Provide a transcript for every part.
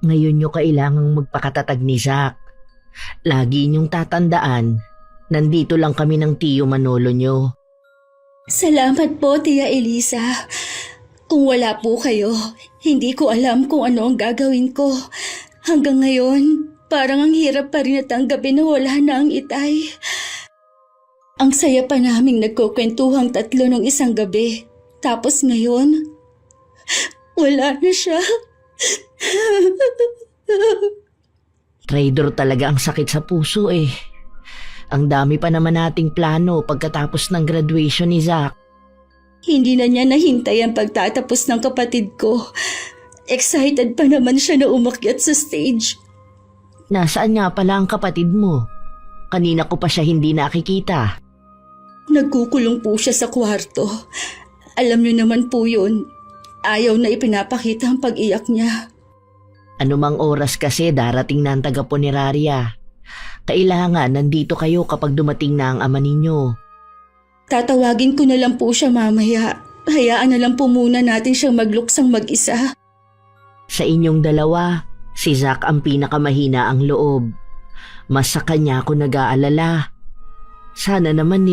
Ngayon nyo kailangang magpakatatag ni Zack. Lagi niyong tatandaan, nandito lang kami ng tiyo Manolo nyo. Salamat po, Tia Elisa. Kung wala po kayo, hindi ko alam kung ano ang gagawin ko. Hanggang ngayon, parang ang hirap pa rin natanggapin na wala na ang Itay. Ang saya pa naming nagkukwentuhang tatlo nung isang gabi. Tapos ngayon, wala na siya. Traidor talaga ang sakit sa puso eh. Ang dami pa naman nating plano pagkatapos ng graduation ni Zack. Hindi na niya nahintay ang pagtatapos ng kapatid ko. Excited pa naman siya na umakyat sa stage. Nasaan nga pala ang kapatid mo? Kanina ko pa siya hindi nakikita. Nagkukulong po siya sa kwarto. Alam niyo naman po yun. Ayaw na ipinapakita ang pag-iyak niya. Anumang oras kasi darating na ang taga-punerarya. Kailangan nandito kayo kapag dumating na ang ama ninyo. Tatawagin ko na lang po siya mamaya. Hayaan na lang po muna natin siyang magluksang mag-isa. Sa inyong dalawa, si Zack ang pinakamahina ang loob. Mas sa kanya ako nag-aalala. Sana naman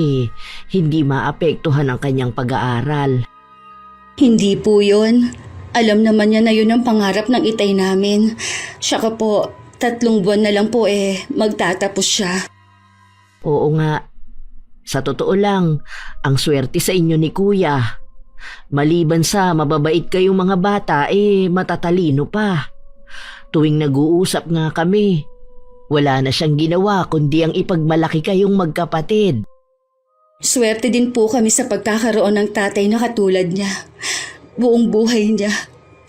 hindi maapektuhan ang kanyang pag-aaral. Hindi po yun. Alam naman niya na yun ang pangarap ng Itay namin. Saka po, 3 buwan na lang po magtatapos siya. Oo nga. Sa totoo lang, ang swerte sa inyo ni Kuya. Maliban sa mababait kayong mga bata, matatalino pa. Tuwing nag-uusap nga kami, wala na siyang ginawa kundi ang ipagmalaki kayong magkapatid. Swerte din po kami sa pagkakaroon ng tatay na katulad niya. Buong buhay niya,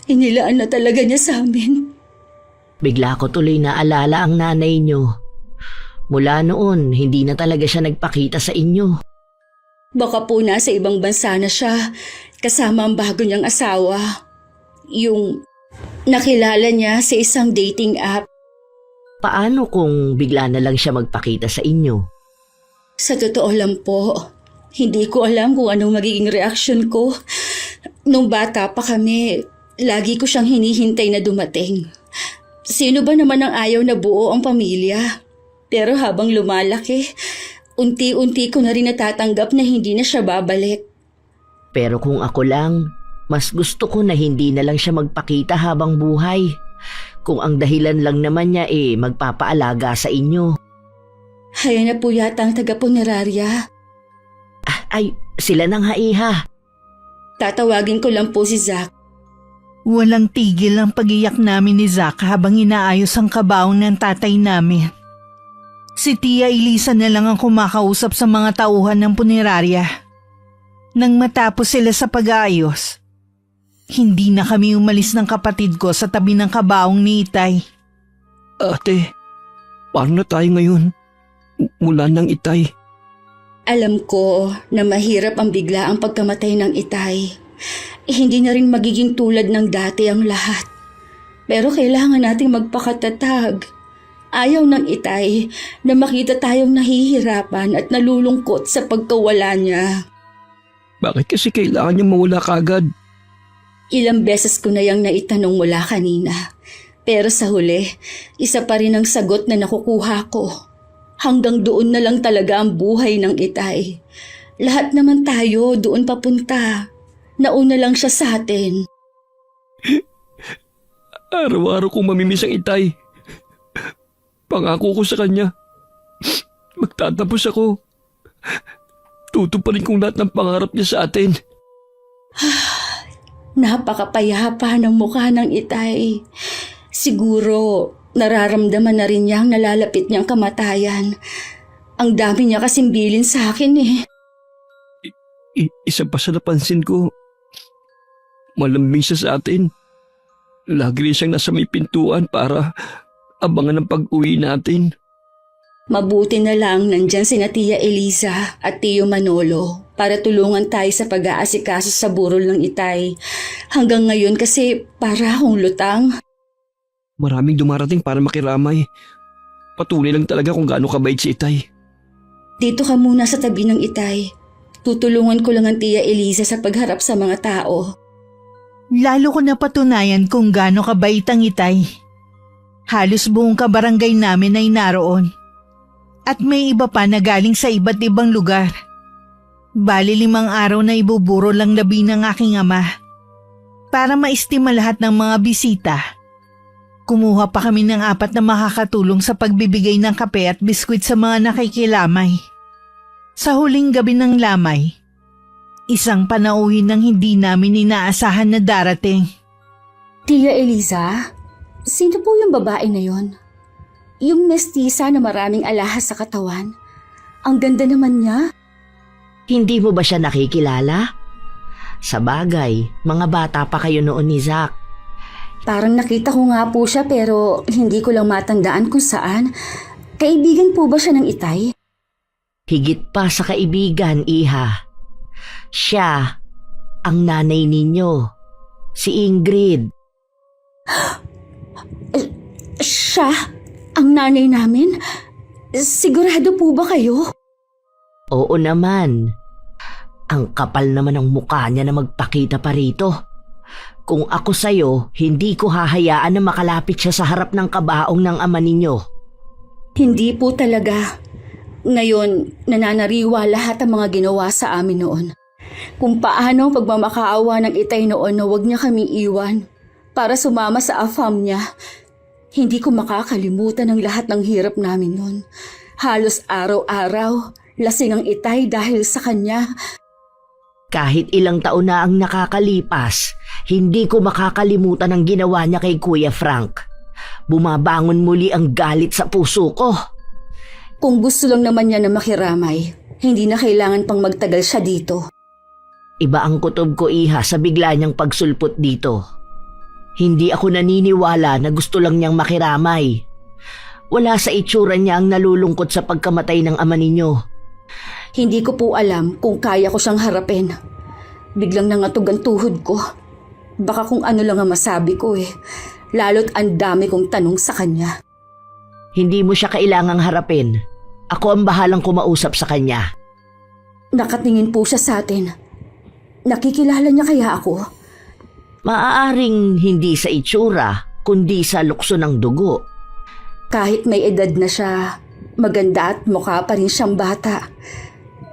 inilaan na talaga niya sa amin. Bigla ko tuloy naalala ang nanay niyo. Mula noon, hindi na talaga siya nagpakita sa inyo. Baka po nasa ibang bansa na siya, kasama ang bago niyang asawa. Yung nakilala niya sa isang dating app. Paano kung bigla na lang siya magpakita sa inyo? Sa totoo lang po, hindi ko alam kung anong magiging reaksyon ko. Nung bata pa kami, lagi ko siyang hinihintay na dumating. Sino ba naman ang ayaw na buo ang pamilya? Pero habang lumalaki, unti-unti ko na rin natatanggap na hindi na siya babalik. Pero kung ako lang, mas gusto ko na hindi na lang siya magpakita habang buhay. Kung ang dahilan lang naman niya magpapaalaga sa inyo. Haya na po yata ang taga-punerarya. Ay, sila nang haiha. Tatawagin ko lang po si Zack. Walang tigil ang pag-iyak namin ni Zack habang inaayos ang kabaong ng tatay namin. Si Tia Elisa na lang ang kumakausap sa mga tauhan ng punerarya. Nang matapos sila sa pag-aayos, hindi na kami umalis ng kapatid ko sa tabi ng kabaong ni Itay. Ate, paano na tayo ngayon? Mula ng Itay. Alam ko na mahirap ang bigla ang pagkamatay ng Itay. Hindi na rin magiging tulad ng dati ang lahat. Pero kailangan nating magpakatatag. Ayaw ng Itay na makita tayong nahihirapan at nalulungkot sa pagkawala niya. Bakit kasi kailangan niya mawala kagad? Ilang beses ko na yang naitanong mula kanina. Pero sa huli, isa pa rin ang sagot na nakukuha ko. Hanggang doon na lang talaga ang buhay ng Itay. Lahat naman tayo doon papunta. Nauna lang siya sa atin. Araw-araw kong mamimiss ang Itay. Pangako ko sa kanya, magtatapos ako. Tutuparin kong lahat ng pangarap niya sa atin. Napakapayapa ng mukha ng Itay. Siguro, nararamdaman na rin niyang nalalapit niyang kamatayan. Ang dami niya kasing bilin sa akin Isa pa sa napansin ko, malambing siya sa atin. Lagi rin siyang nasa may pintuan para abangan ang pag-uwi natin. Mabuti na lang nandyan sina Tia Elisa at Tio Manolo para tulungan tayo sa pag-aasikaso sa burol ng Itay. Hanggang ngayon kasi para akong lutang. Maraming dumarating para makiramay. Patuloy lang talaga kung gaano kabait si Itay. Dito ka muna sa tabi ng Itay. Tutulungan ko lang ang Tia Elisa sa pagharap sa mga tao. Lalo ko napatunayan kung gaano kabait ang Itay. Halos buong kabarangay namin ay naroon. At may iba pa na galing sa iba't ibang lugar. Bali 5 araw na ibuburo lang labi ng aking ama. Para maistima lahat ng mga bisita. Kumuha pa kami ng 4 na makakatulong sa pagbibigay ng kape at biskwit sa mga nakikilamay. Sa huling gabi ng lamay, isang panauhin ng hindi namin inaasahan na darating. Tia Eliza, sino po yung babae na yon? Yung mestiza na maraming alahas sa katawan. Ang ganda naman niya. Hindi mo ba siya nakikilala? Sa bagay, mga bata pa kayo noon ni Zack. Parang nakita ko nga po siya pero hindi ko lang matandaan kung saan. Kaibigan po ba siya ng Itay? Higit pa sa kaibigan, Iha. Siya ang nanay ninyo, si Ingrid. Siya? Ang nanay namin? Sigurado po ba kayo? Oo naman. Ang kapal naman ng mukha niya na magpakita pa rito. Kung ako sa'yo, hindi ko hahayaan na makalapit siya sa harap ng kabaong ng ama ninyo. Hindi po talaga. Ngayon, nananariwa lahat ang mga ginawa sa amin noon. Kung paano ang pagmamakaawa ng Itay noon na huwag niya kami iwan para sumama sa afam niya. Hindi ko makakalimutan ang lahat ng hirap namin noon. Halos araw-araw, lasing ang Itay dahil sa kanya. Kahit ilang taon na ang nakakalipas, hindi ko makakalimutan ang ginawa niya kay Kuya Frank. Bumabangon muli ang galit sa puso ko. Kung gusto lang naman niya na makiramay, hindi na kailangan pang magtagal siya dito. Iba ang kutob ko, Iha, sa bigla niyang pagsulpot dito. Hindi ako naniniwala na gusto lang niyang makiramay. Wala sa itsura niya ang nalulungkot sa pagkamatay ng ama ninyo. Hindi ko po alam kung kaya ko siyang harapin. Biglang nangatog ang tuhod ko. Baka kung ano lang ang masabi ko eh. Lalo't ang dami kong tanong sa kanya. Hindi mo siya kailangang harapin. Ako ang bahalang kumausap sa kanya. Nakatingin po siya sa atin. Nakikilala niya kaya ako? Maaaring hindi sa itsura, kundi sa lukso ng dugo. Kahit may edad na siya, maganda at mukha pa rin siyang bata.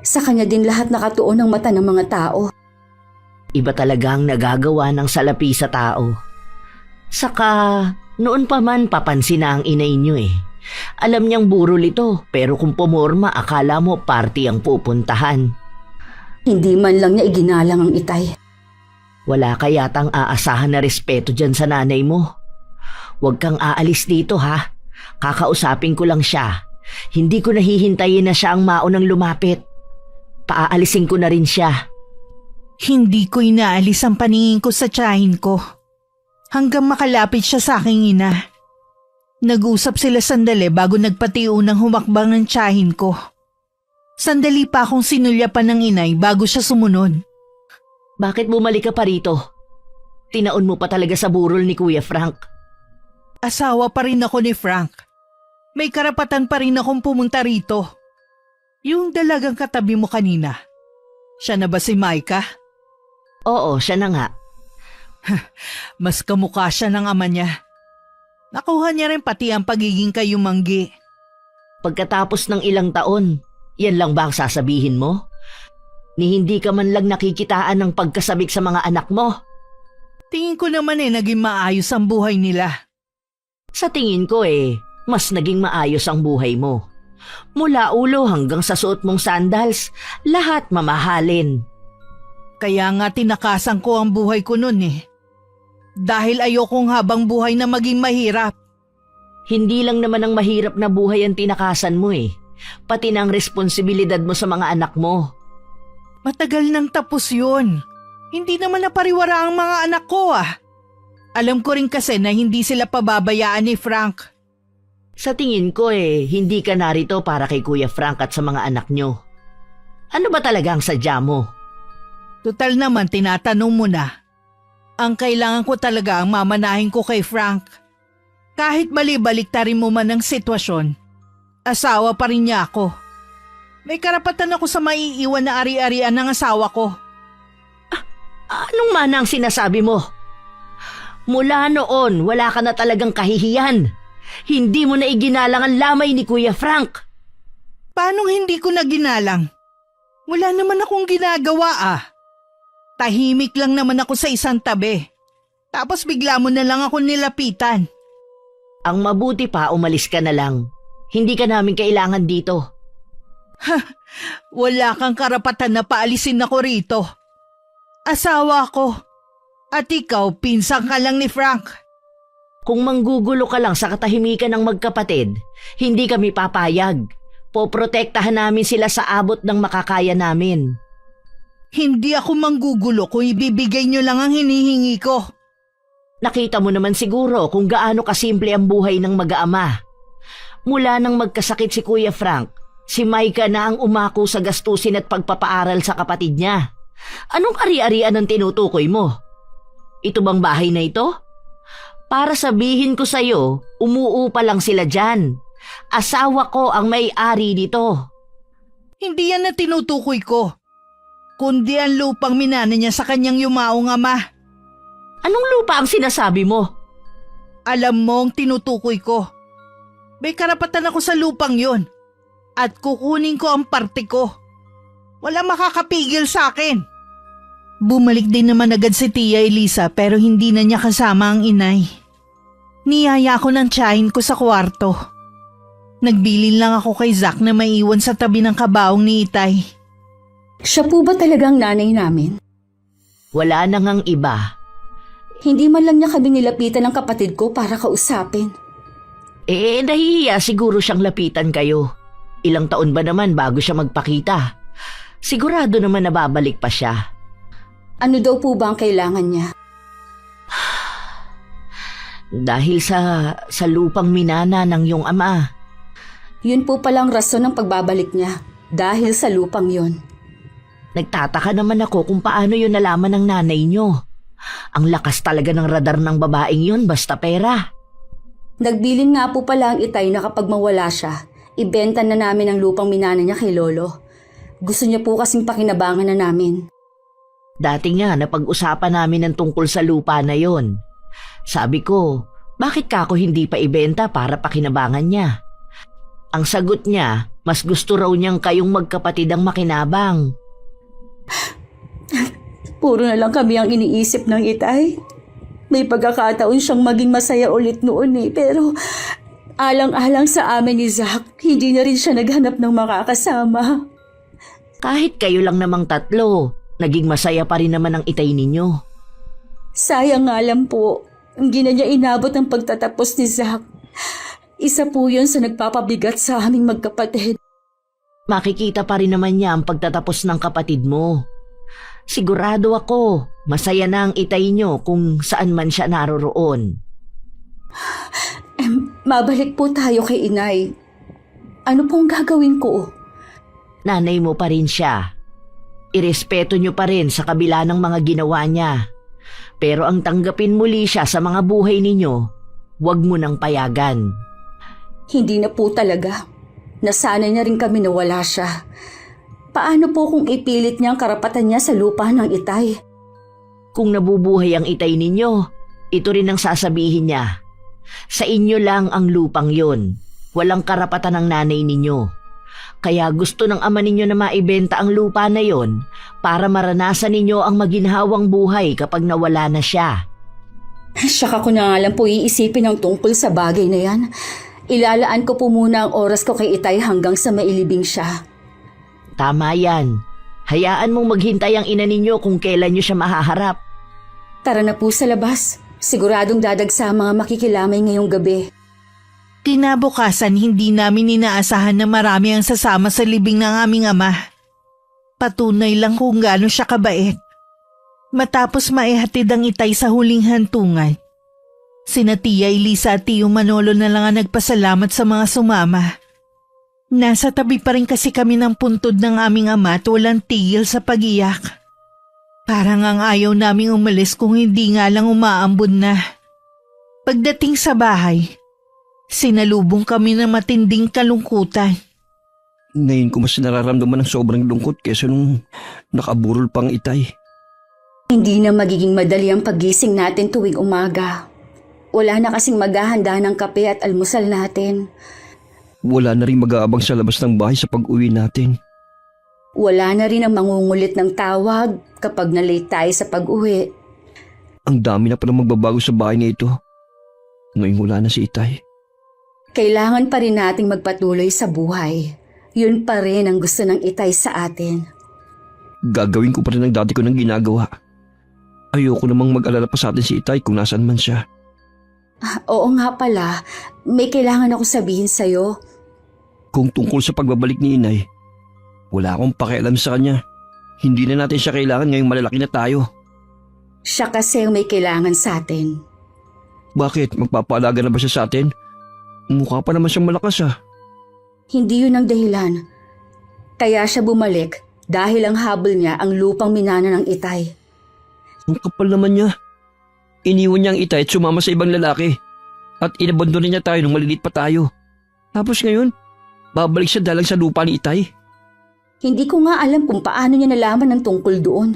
Sa kanya din lahat nakatuon ang mata ng mga tao. Iba talagang nagagawa ng salapi sa tao. Saka, noon pa man papansin na ang inay niyo eh. Alam niyang burol ito, pero kung pumorma akala mo party ang pupuntahan. Hindi man lang niya iginalang ang Itay. Wala ka yatang aasahan na respeto dyan sa nanay mo. Huwag kang aalis dito ha. Kakausapin ko lang siya. Hindi ko nahihintayin na siya ang maunang lumapit. Paaalisin ko na rin siya. Hindi ko inaalis ang paningin ko sa tiyahin ko. Hanggang makalapit siya sa aking ina. Nag-usap sila sandali bago nagpatiunang humakbang ng tiyahin ko. Sandali pa akong sinulyapan ng inay bago siya sumunod. Bakit bumalik ka pa rito? Tinaon mo pa talaga sa burol ni Kuya Frank. Asawa pa rin ako ni Frank. May karapatan pa rin akong pumunta rito. Yung dalagang katabi mo kanina. Siya na ba si Micah? Oo, siya na nga. Mas kamukha siya ng ama niya. Nakuha niya rin pati ang pagiging kayumanggi. Pagkatapos ng ilang taon, yan lang ba ang sasabihin mo? Ni hindi ka man lang nakikitaan ng pagkasabik sa mga anak mo? Tingin ko naman naging maayos ang buhay nila. Sa tingin ko mas naging maayos ang buhay mo. Mula ulo hanggang sa suot mong sandals, lahat mamahalin. Kaya nga tinakasan ko ang buhay ko nun Dahil ayokong habang buhay na maging mahirap. Hindi lang naman ang mahirap na buhay ang tinakasan mo pati na ang responsibilidad mo sa mga anak mo. Matagal nang tapos yun. Hindi naman napariwara ang mga anak ko Alam ko rin kasi na hindi sila pababayaan ni Frank. Sa tingin ko hindi ka narito para kay Kuya Frank at sa mga anak nyo. Ano ba talaga ang sadya mo? Total naman tinatanong mo na. Ang kailangan ko talaga ang mamanahin ko kay Frank. Kahit bali-baliktarin mo man ang sitwasyon, asawa pa rin niya ako. May karapatan ako sa maiiwan na ari-arian ng asawa ko. Anong mana ang sinasabi mo? Mula noon, wala ka na talagang kahihiyan. Hindi mo na iginalang ang lamay ni Kuya Frank. Paano hindi ko na ginalang? Wala naman akong ginagawa ah. Tahimik lang naman ako sa isang tabi. Tapos bigla mo na lang ako nilapitan. Ang mabuti pa, umalis ka na lang. Hindi ka namin kailangan dito. Wala kang karapatan na paalisin ako rito. Asawa ko. At ikaw, pinsan ka lang ni Frank. Kung manggugulo ka lang sa katahimikan ng magkapatid, hindi kami papayag. Poprotektahan namin sila sa abot ng makakaya namin. Hindi ako manggugulo kung ibibigay nyo lang ang hinihingi ko. Nakita mo naman siguro kung gaano kasimple ang buhay ng mag-aama. Mula nang magkasakit si Kuya Frank, si Micah na ang umako sa gastusin at pagpapaaral sa kapatid niya. Anong ari-arian ang tinutukoy mo? Ito bang bahay na ito? Para sabihin ko sa'yo, umuupa lang sila dyan. Asawa ko ang may-ari dito. Hindi yan na tinutukoy ko. Kundi ang lupang minana niya sa kanyang yumaong ama. Anong lupa ang sinasabi mo? Alam mo ang tinutukoy ko. May karapatan ako sa lupang yon. At kukunin ko ang parte ko. Wala makakapigil sa akin. Bumalik din naman agad si Tia Elisa pero hindi na niya kasama ang inay. Niyaya ko ng tiyahin ko sa kwarto. Nagbilin lang ako kay Zack na maiwan sa tabi ng kabaong ni Itay. Siya po ba talagang nanay namin? Wala na ngang iba. Hindi man lang niya kami nilapitan ng kapatid ko para kausapin. Nahihiya siguro siyang lapitan kayo. Ilang taon ba naman bago siya magpakita? Sigurado naman na babalik pa siya. Ano daw po ba ang kailangan niya? Dahil sa lupang minana ng iyong ama. Yun po palang rason ng pagbabalik niya. Dahil sa lupang yon. Nagtataka naman ako kung paano yun nalaman ng nanay niyo. Ang lakas talaga ng radar ng babaeng yun basta pera. Nagbilin nga po pala ang Itay na kapag mawala siya, ibenta na namin ang lupang minana niya kay Lolo. Gusto niya po kasing pakinabangan na namin. Dati nga napag-usapan namin ng tungkol sa lupa na yon. Sabi ko, bakit ka ako hindi pa ibenta para pakinabangan niya? Ang sagot niya, mas gusto raw niyang kayong magkapatid ang makinabang. Puro na lang kami ang iniisip ng Itay. May pagkakataon siyang maging masaya ulit noon pero alang-alang sa amin ni Zack, hindi na rin siya naghanap ng makakasama. Kahit kayo lang namang tatlo, naging masaya pa rin naman ang Itay ninyo. Sayang nga lang po, hindi na niya inabot ang pagtatapos ni Zack. Isa po yun sa nagpapabigat sa aming magkapatid. Makikita pa rin naman niya ang pagtatapos ng kapatid mo. Sigurado ako, masaya na ang Itay niyo kung saan man siya naroroon. Mabalik po tayo kay Inay. Ano pong gagawin ko? Nanay mo pa rin siya. Irespeto niyo pa rin sa kabila ng mga ginawa niya. Pero ang tanggapin muli siya sa mga buhay ninyo, huwag mo nang payagan. Hindi na po talaga. Nasanay na rin kami na wala siya. Paano po kung ipilit niya ang karapatan niya sa lupa ng Itay? Kung nabubuhay ang Itay ninyo, ito rin ang sasabihin niya. Sa inyo lang ang lupang yon. Walang karapatan ng nanay ninyo. Kaya gusto ng ama ninyo na maibenta ang lupa na yon para maranasan ninyo ang maginhawang buhay kapag nawala na siya. Saka ko na nga lang po iisipin ang tungkol sa bagay na yan. Ilalaan ko po muna ang oras ko kay Itay hanggang sa mailibing siya. Tama yan. Hayaan mong maghintay ang ina ninyo kung kailan nyo siya mahaharap. Tara na po sa labas. Siguradong dadagsa ang mga makikilamay ngayong gabi. Kinabukasan hindi namin inaasahan na marami ang sasama sa libing ng aming ama. Patunay lang kung gaano siya kabait. Matapos maihatid ang Itay sa huling hantungan, sina Tia Elisa at Tio Manolo na lang ang nagpasalamat sa mga sumama. Nasa tabi pa rin kasi kami ng puntod ng aming ama at walang tigil sa pag-iyak. Parang ang ayaw naming umalis kung hindi nga lang umaambon na. Pagdating sa bahay, sinalubong kami ng matinding kalungkutan. Ngayon ko mas nararamdaman ng sobrang lungkot kesa nung nakaburol pang Itay. Hindi na magiging madali ang paggising natin tuwing umaga. Wala na kasing maghahanda ng kape at almusal natin. Wala na rin mag-aabang sa labas ng bahay sa pag-uwi natin. Wala na rin ang mangungulit ng tawag kapag na-late tayo sa pag-uwi. Ang dami na pala magbabago sa bahay na ito. Ngayong wala na si Itay. Kailangan pa rin nating magpatuloy sa buhay. Yun pa rin ang gusto ng Itay sa atin. Gagawin ko pa rin ang dati ko nang ginagawa. Ayoko namang mag-alala pa sa atin si Itay kung nasaan man siya. Oo nga pala, may kailangan ako sabihin sa'yo. Kung tungkol sa pagbabalik ni Inay, wala akong pakialam sa kanya. Hindi na natin siya kailangan ngayong malalaki na tayo. Siya kasi ang may kailangan sa atin. Bakit? Magpapaalaga na ba siya sa atin? Mukha pa naman siyang malakas ah. Hindi yun ang dahilan. Kaya siya bumalik dahil ang habol niya ang lupang minana ng Itay. Ang kapal naman niya. Iniwan niya ang Itay at sumama sa ibang lalaki. At inabandonan niya tayo nung malilit pa tayo. Tapos ngayon, babalik siya dalang sa lupa ni Itay. Hindi ko nga alam kung paano niya nalaman ng tungkol doon.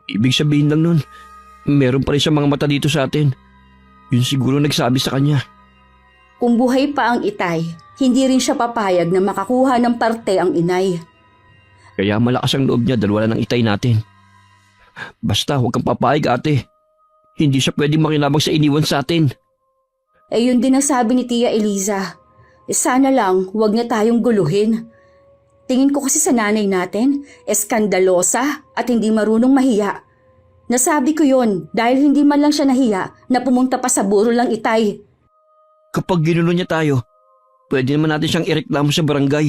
Ibig sabihin lang nun, meron pa rin siyang mga mata dito sa atin. Yun siguro nagsabi sa kanya. Kung buhay pa ang Itay, hindi rin siya papayag na makakuha ng parte ang Inay. Kaya malakas ang loob niya dahil wala ng Itay natin. Basta huwag kang papayag ate. Hindi siya pwedeng makinabang sa iniwan sa atin. Eh yun din ang sabi ni Tia Eliza. Sana lang huwag niya tayong guluhin. Tingin ko kasi sa nanay natin, eskandalosa at hindi marunong mahiya. Nasabi ko yon dahil hindi man lang siya nahiya na pumunta pa sa buro lang Itay. Kapag ginulo niya tayo, pwede naman natin siyang ireklamo sa barangay.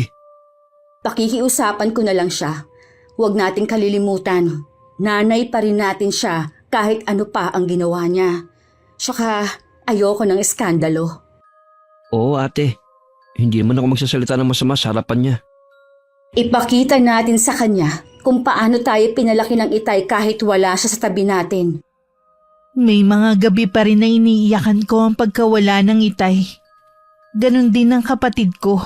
Pakikiusapan ko na lang siya. Huwag nating kalilimutan. Nanay pa rin natin siya kahit ano pa ang ginawa niya. Tsaka ayoko ng eskandalo. Oo ate, hindi naman ako magsasalita ng masama sa harapan niya. Ipakita natin sa kanya kung paano tayo pinalaki ng Itay kahit wala siya sa tabi natin. May mga gabi pa rin na iniiyakan ko ang pagkawala ng Itay. Ganon din ang kapatid ko.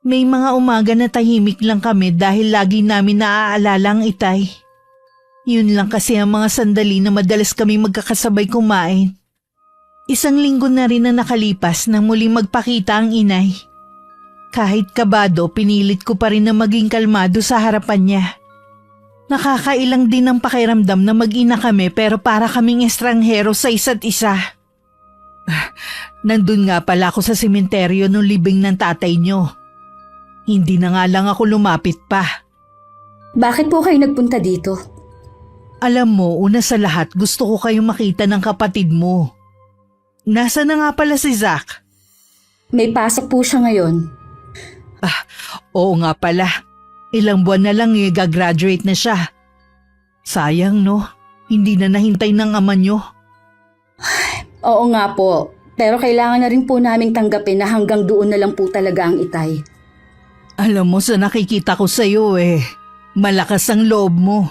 May mga umaga na tahimik lang kami dahil lagi namin naaalala ang Itay. Yun lang kasi ang mga sandali na madalas kami magkakasabay kumain. 1 linggo na rin na nakalipas nang muling magpakita ang Inay. Kahit kabado, pinilit ko pa rin na maging kalmado sa harapan niya. Nakakailang din ang pakiramdam na mag-ina kami pero para kaming estranghero sa isa't isa. Nandun nga pala ako sa sementeryo nung libing ng tatay niyo. Hindi na nga lang ako lumapit pa. Bakit po kayo nagpunta dito? Alam mo, una sa lahat gusto ko kayong makita ng kapatid mo. Nasa na nga pala si Zach? May pasok po siya ngayon. Oo nga pala. Ilang buwan na lang gagraduate na siya. Sayang no, hindi na nahintay ng ama niyo. Oo nga po, pero kailangan na rin po naming tanggapin na hanggang doon na lang po talaga ang Itay. Alam mo sa nakikita ko sa'yo malakas ang loob mo.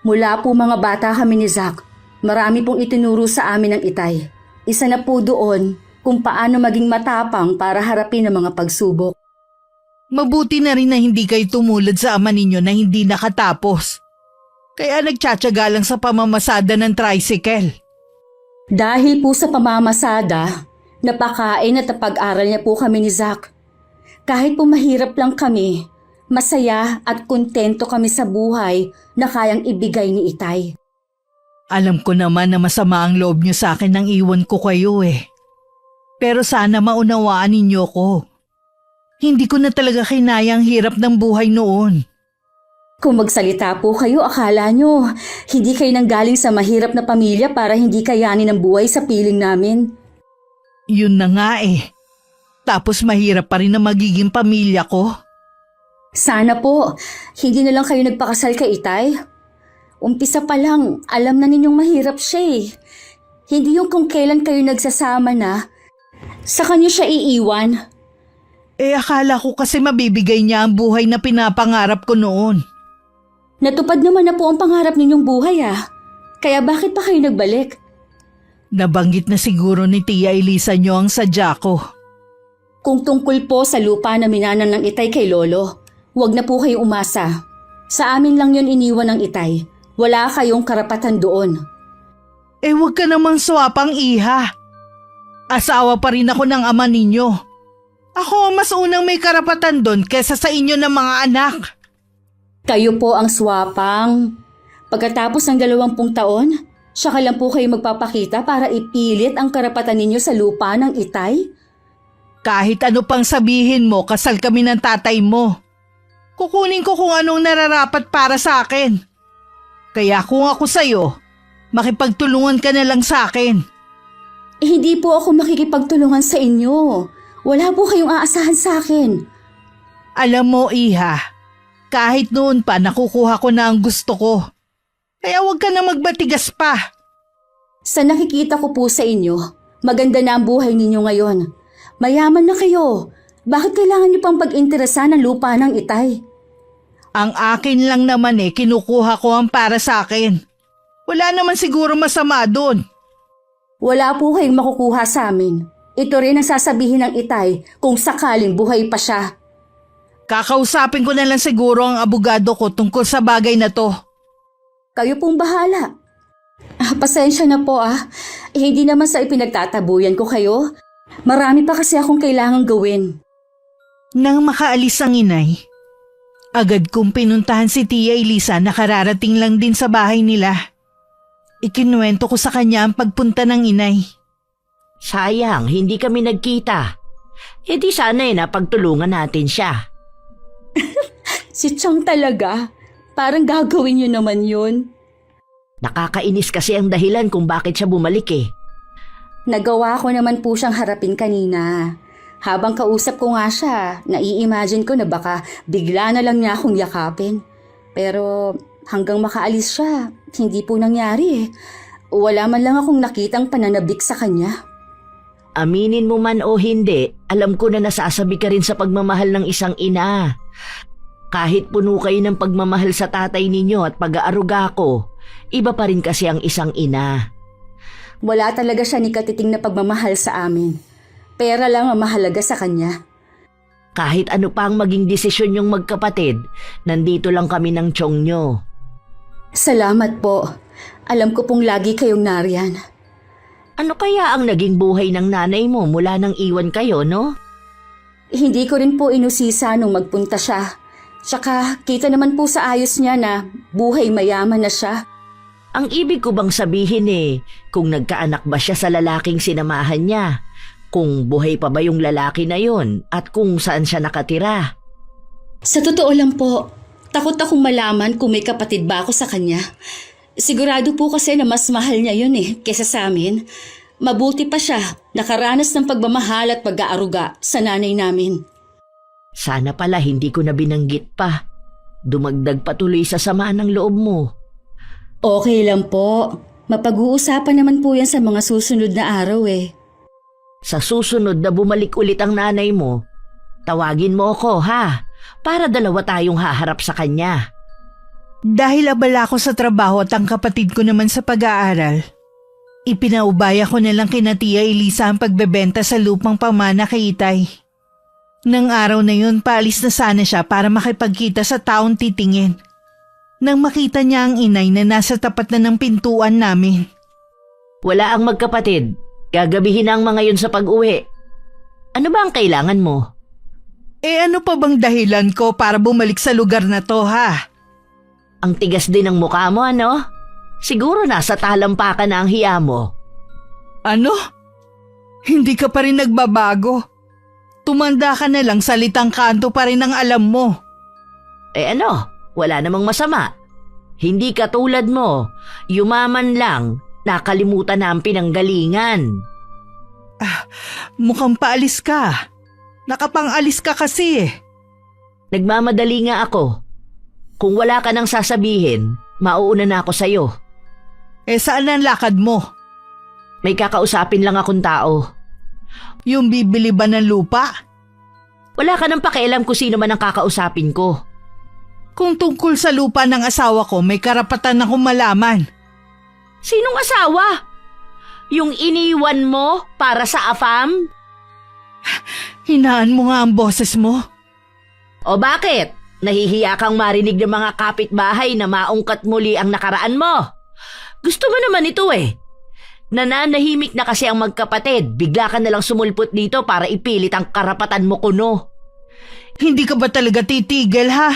Mula po mga bata kami ni Zach, marami pong itinuro sa amin ng Itay. Isa na po doon kung paano maging matapang para harapin ang mga pagsubok. Mabuti na rin na hindi kayo tumulad sa ama ninyo na hindi nakatapos. Kaya nagtsatsaga lang sa pamamasada ng tricycle. Dahil po sa pamamasada, napakain at napag-aral niya po kami ni Zach. Kahit po mahirap lang kami, masaya at kontento kami sa buhay na kayang ibigay ni Itay. Alam ko naman na masama ang loob niyo sa akin nang iwan ko kayo Pero sana maunawaan ninyo ko. Hindi ko na talaga kinayang hirap ng buhay noon. Kung magsalita po kayo, akala nyo, hindi kayo nanggaling sa mahirap na pamilya para hindi kayanin ang buhay sa piling namin. Yun na nga Tapos mahirap pa rin na magiging pamilya ko. Sana po, hindi na lang kayo nagpakasal kay Itay. Umpisa pa lang, alam na ninyong mahirap siya Hindi yung kung kailan kayo nagsasama na, sa kanya siya iiwan. Akala ko kasi mabibigay niya ang buhay na pinapangarap ko noon. Natupad naman na po ang pangarap ninyong buhay Kaya bakit pa kayo nagbalik? Nabanggit na siguro ni Tia Elisa niyo ang sadya ko. Kung tungkol po sa lupa na minanan ng Itay kay Lolo, huwag na po kayong umasa. Sa amin lang yon iniwan ng Itay. Wala kayong karapatan doon. Huwag ka namang swapang iha. Asawa pa rin ako ng ama ninyo. Ako ang mas unang may karapatan doon kesa sa inyo ng mga anak. Kayo po ang swapang. Pagkatapos ng 20 taon, saka lang po kayo magpapakita para ipilit ang karapatan ninyo sa lupa ng Itay? Kahit ano pang sabihin mo, kasal kami ng tatay mo. Kukunin ko kung anong nararapat para sa akin. Kaya kung ako sa'yo, makipagtulungan ka na lang sa akin. Hindi po ako makikipagtulungan sa inyo. Wala po kayong aasahan sa akin. Alam mo, Iha, kahit noon pa nakukuha ko na ang gusto ko. Kaya huwag ka na magbatigas pa. Sa nakikita ko po sa inyo, maganda na ang buhay ninyo ngayon. Mayaman na kayo. Bakit kailangan niyo pang pag-interesan ng lupa ng Itay? Ang akin lang naman kinukuha ko ang para sa akin. Wala naman siguro masama doon. Wala po kayong makukuha sa amin. Ito rin ang sasabihin ng Itay kung sakaling buhay pa siya. Kakausapin ko na lang siguro ang abogado ko tungkol sa bagay na to. Kayo pong bahala. Pasensya na po hindi naman sa ipinagtatabuyan ko kayo. Marami pa kasi akong kailangang gawin. Nang makaalis ang inay, agad kong pinuntahan si Tia Elisa na kararating lang din sa bahay nila. Ikinuwento ko sa kanya ang pagpunta ng inay. Sayang, hindi kami nagkita. Di sana napagtulungan natin siya. Si Chang talaga. Parang gagawin niyo naman yun. Nakakainis kasi ang dahilan kung bakit siya bumalik Nagawa ko naman po siyang harapin kanina. Habang kausap ko nga siya, nai-imagine ko na baka bigla na lang niya akong yakapin. Pero hanggang makaalis siya, hindi po nangyari Wala man lang akong nakitang pananabik sa kanya. Aminin mo man o hindi, alam ko na nasasabi ka rin sa pagmamahal ng isang ina. Kahit puno kayo ng pagmamahal sa tatay ninyo at pag-aaruga ko, iba pa rin kasi ang isang ina. Wala talaga siya ni katiting na pagmamahal sa amin. Pera lang ang mahalaga sa kanya. Kahit ano pa ang maging desisyon yung magkapatid, nandito lang kami ng tiyong nyo. Salamat po. Alam ko pong lagi kayong nariyan. Ano kaya ang naging buhay ng nanay mo mula nang iwan kayo, no? Hindi ko rin po inusisa nung magpunta siya. Tsaka kita naman po sa ayos niya na buhay mayaman na siya. Ang ibig ko bang sabihin kung nagkaanak ba siya sa lalaking sinamahan niya, kung buhay pa ba yung lalaki na yon at kung saan siya nakatira. Sa totoo lang po, takot akong malaman kung may kapatid ba ako sa kanya. Sigurado po kasi na mas mahal niya yun kesa sa amin. Mabuti pa siya, nakaranas ng pagmamahal at pag-aaruga sa nanay namin. Sana pala hindi ko na binanggit pa. Dumagdag patuloy sa samaan ng loob mo. Okay lang po. Mapag-uusapan naman po yan sa mga susunod na araw Sa susunod na bumalik ulit ang nanay mo, tawagin mo ako para dalawa tayong haharap sa kanya. Dahil abala ko sa trabaho at ang kapatid ko naman sa pag-aaral, ipinaubaya ko na lang kina Tia Elisa ang pagbebenta sa lupang pamana kay Itay. Nang araw na yun, paalis na sana siya para makipagkita sa taong titingin. Nang makita niya ang inay na nasa tapat na ng pintuan namin. Wala ang magkapatid. Gagabihin na ang mga yun sa pag-uwi. Ano ba ang kailangan mo? Ano pa bang dahilan ko para bumalik sa lugar na to Ang tigas din ng mukha mo, ano? Siguro nasa talampakan na ang hiya mo. Ano? Hindi ka pa rin nagbabago. Tumanda ka na lang, salitang kanto pa rin ang alam mo. Wala namang masama. Hindi katulad mo, yumaman lang, nakalimutan na ang pinanggalingan. Mukhang paalis ka. Nakapangalis ka kasi Nagmamadali nga ako. Kung wala ka nang sasabihin, mauuna na ako sa'yo. Saan ang lakad mo? May kakausapin lang akong tao. Yung bibili ba ng lupa? Wala ka nang pakialam kung sino man ang kakausapin ko. Kung tungkol sa lupa ng asawa ko, may karapatan akong malaman. Sinong asawa? Yung iniwan mo para sa AFAM? Hinaan mo nga ang boses mo. O bakit? Nahihiya kang marinig ng mga kapitbahay na maungkat muli ang nakaraan mo. Gusto mo naman ito Nananahimik na kasi ang magkapatid. Bigla ka nalang sumulpot dito para ipilit ang karapatan mo kuno. Hindi ka ba talaga titigil, ha?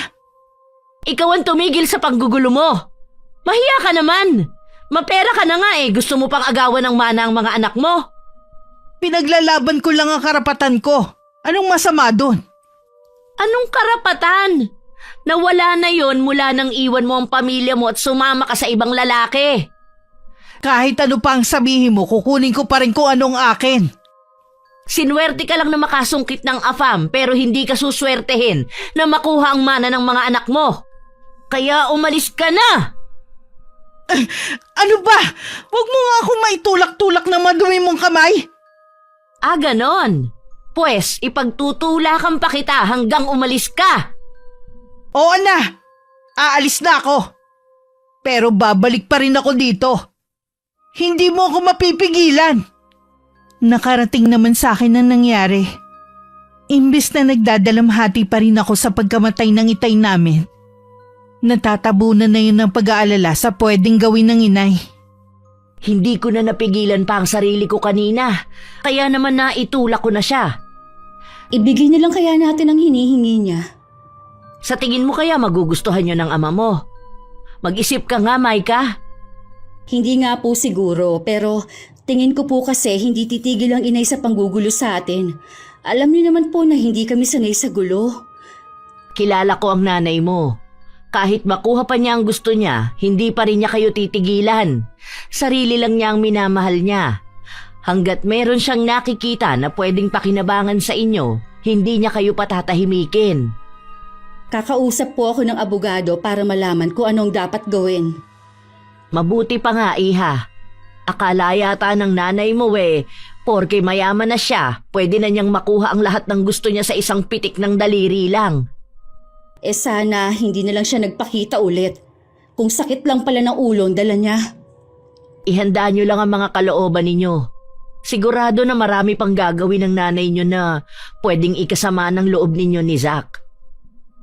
Ikaw ang tumigil sa panggugulo mo. Mahiya ka naman. Mapera ka na nga eh. Gusto mo pang agawan ng mana ang mga anak mo? Pinaglalaban ko lang ang karapatan ko. Anong masama doon? Anong karapatan? Nawala na yon mula nang iwan mo ang pamilya mo at sumama ka sa ibang lalaki. Kahit ano pa ang sabihin mo, kukunin ko pa rin kung anong akin. Sinwerte ka lang na makasungkit ng AFAM pero hindi ka suswertehin na makuha ang mana ng mga anak mo. Kaya umalis ka na! Ano ba? Huwag mo nga akong maitulak-tulak na madumi mong kamay. Ah, ganon. Pwes, ipagtutulakan pa kita hanggang umalis ka. Oo na, aalis na ako. Pero babalik pa rin ako dito. Hindi mo ako mapipigilan. Nakarating naman sa akin ang nangyari. Imbes na nagdadalamhati pa rin ako sa pagkamatay ng itay namin, natatabunan na yun ng pag-aalala sa pwedeng gawin ng inay. Hindi ko na napigilan pa ang sarili ko kanina. Kaya naman naitulak ko na siya. Ibigay na lang kaya natin ang hinihingi niya. Sa tingin mo kaya magugustuhan niyo ng ama mo? Mag-isip ka nga, Maika. Hindi nga po siguro, pero tingin ko po kasi hindi titigil ang inay sa panggugulo sa atin. Alam niyo naman po na hindi kami sanay sa gulo. Kilala ko ang nanay mo. Kahit makuha pa niya ang gusto niya, hindi pa rin niya kayo titigilan. Sarili lang niya ang minamahal niya. Hanggat meron siyang nakikita na pwedeng pakinabangan sa inyo, hindi niya kayo patatahimikin. Kakausap po ako ng abogado para malaman kung anong dapat gawin. Mabuti pa nga, iha. Akala yata ng nanay mo porke mayaman na siya, pwede na niyang makuha ang lahat ng gusto niya sa isang pitik ng daliri lang. Sana hindi na lang siya nagpakita ulit. Kung sakit lang pala ng ulo, dala niya. Ihanda niyo lang ang mga kalooban ninyo. Sigurado na marami pang gagawin ng nanay niyo na pwedeng ikasama ng loob ninyo ni Zach.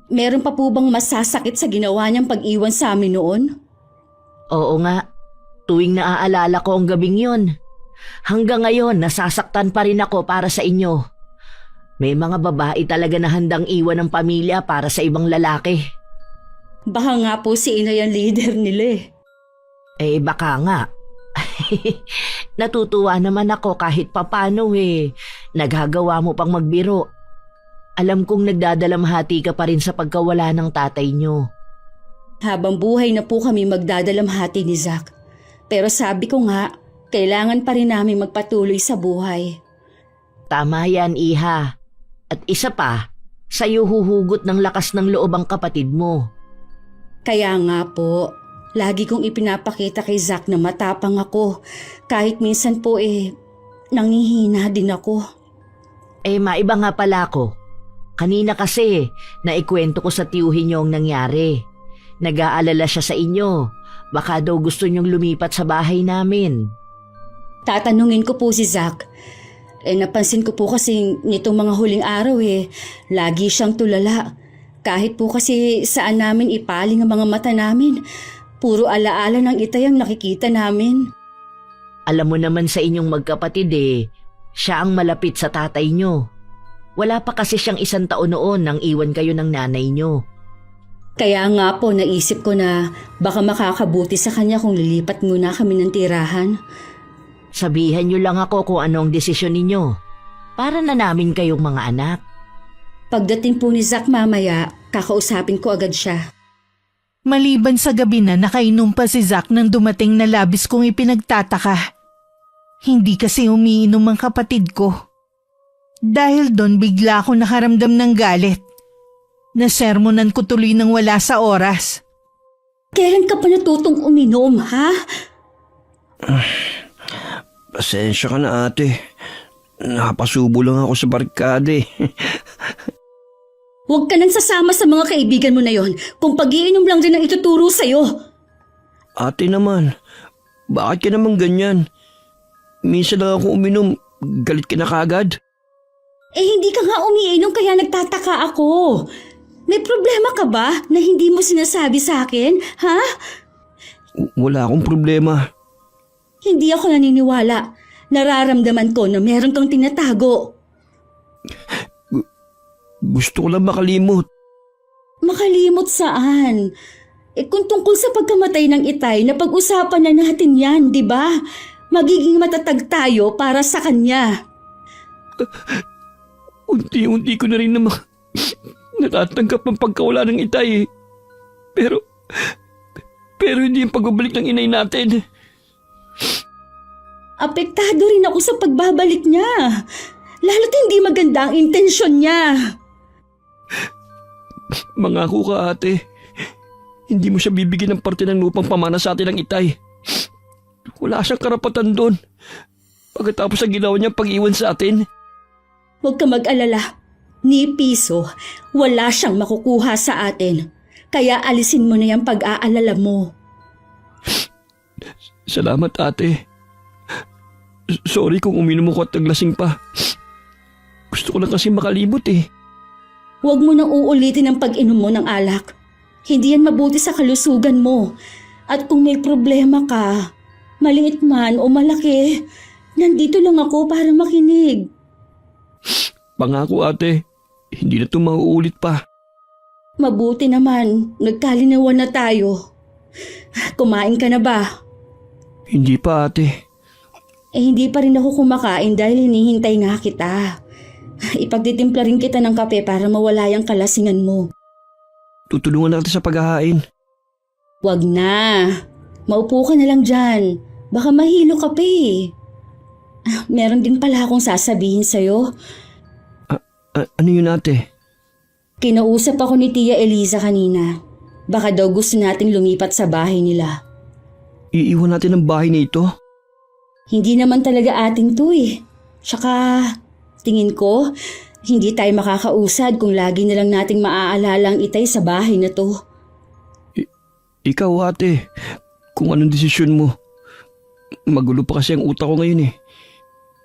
Meron pa po bang masasakit sa ginawa niyang pag-iwan sa amin noon? Oo nga, tuwing naaalala ko ang gabing yun. Hanggang ngayon, nasasaktan pa rin ako para sa inyo. May mga babae talaga na handang iwan ng pamilya para sa ibang lalaki. Baka nga po si inay ang leader nila eh. Baka nga. Natutuwa naman ako kahit papano Naghagawa mo pang magbiro. Alam kong nagdadalamhati ka pa rin sa pagkawala ng tatay niyo. Habang buhay na po kami magdadalamhati ni Zach. Pero sabi ko nga, kailangan pa rin namin magpatuloy sa buhay. Tama yan, iha. At isa pa, sa'yo huhugot ng lakas ng loob ang kapatid mo. Kaya nga po, lagi kong ipinapakita kay Zach na matapang ako. Kahit minsan po nangihina din ako. Maiba nga pala ako. Kanina kasi, naikwento ko sa tiyuhin niyo ang nangyari. Nag-aalala siya sa inyo. Baka daw gusto niyong lumipat sa bahay namin. Tatanungin ko po si Zach. Napansin ko po kasi nitong mga huling araw lagi siyang tulala. Kahit po kasi saan namin ipaling ang mga mata namin, puro alaala ng itay ang nakikita namin. Alam mo naman sa inyong magkapatid siya ang malapit sa tatay niyo. Wala pa kasi siyang 1 taon noon nang iwan kayo ng nanay niyo. Kaya nga po naisip ko na baka makakabuti sa kanya kung lilipat muna kami ng tirahan. Sabihan niyo lang ako kung anong desisyon ninyo. Para na namin kayong mga anak. Pagdating po ni Zach mamaya, kakausapin ko agad siya. Maliban sa gabi na nakainom pa si Zach nang dumating na labis kong ipinagtataka. Hindi kasi umiinom ang kapatid ko. Dahil doon bigla ako nakaramdam ng galit. Nasermonan ko tuloy ng wala sa oras. Kailan ka pa natutong uminom, ha? Pasensya ka na, ate. Napasubo lang ako sa barkada Huwag ka nang sasama sa mga kaibigan mo na yon kung pag-iinom lang din ang ituturo sa'yo. Ate naman, bakit ka naman ganyan? Minsan lang ako uminom, galit ka na kagad. Hindi ka nga umiinom kaya nagtataka ako. May problema ka ba na hindi mo sinasabi sa akin, ha? Wala akong problema. Hindi ako naniniwala. Nararamdaman ko na meron kang tinatago. Gusto ko lang makalimot. Makalimot saan? Kung tungkol sa pagkamatay ng itay, napag-usapan na natin yan, di ba? Magiging matatag tayo para sa kanya. Unti-unti ko na rin naman natatanggap ang pagkawala ng itay. Pero hindi yung pagbabalik ng inay natin. Apektado rin ako sa pagbabalik niya. Lalo't hindi maganda ang intensyon niya. Mangako ka, ate. Hindi mo siya bibigyan ng parte ng lupang pamana sa atin ng itay. Wala siyang karapatan doon. Pagkatapos ang ginawa niyang pag-iwan sa atin. Huwag ka mag-alala. Ni piso, wala siyang makukuha sa atin. Kaya alisin mo na yung pag-aalala mo. Salamat, ate. Sorry kung uminom ako at naglasing pa. Gusto ko lang kasi makalimot eh. Huwag mo nang uulitin ang pag-inom mo ng alak. Hindi yan mabuti sa kalusugan mo. At kung may problema ka, maliit man o malaki, nandito lang ako para makinig. Pangako, ate. Hindi na ito mauulit pa. Mabuti naman, nagkalinawan na tayo. Kumain ka na ba? Hindi pa, ate. Hindi pa rin ako kumakain dahil hinihintay nga kita. Ipagtitimpla rin kita ng kape para mawala yung kalasingan mo. Tutulungan natin sa paghahain. Wag na. Maupo ka na lang dyan. Baka mahilo ka pa eh. Meron din pala akong sasabihin sa'yo. Ano yun, ate? Kinausap ako ni Tia Eliza kanina. Baka daw gusto nating lumipat sa bahay nila. Iiwan natin ang bahay na ito? Hindi naman talaga ating to eh. Tsaka, tingin ko, hindi tayo makakausad kung lagi na lang nating maaalala ang itay sa bahay na to. Ikaw, ate, kung anong desisyon mo. Magulo pa kasi ang utak ko ngayon eh.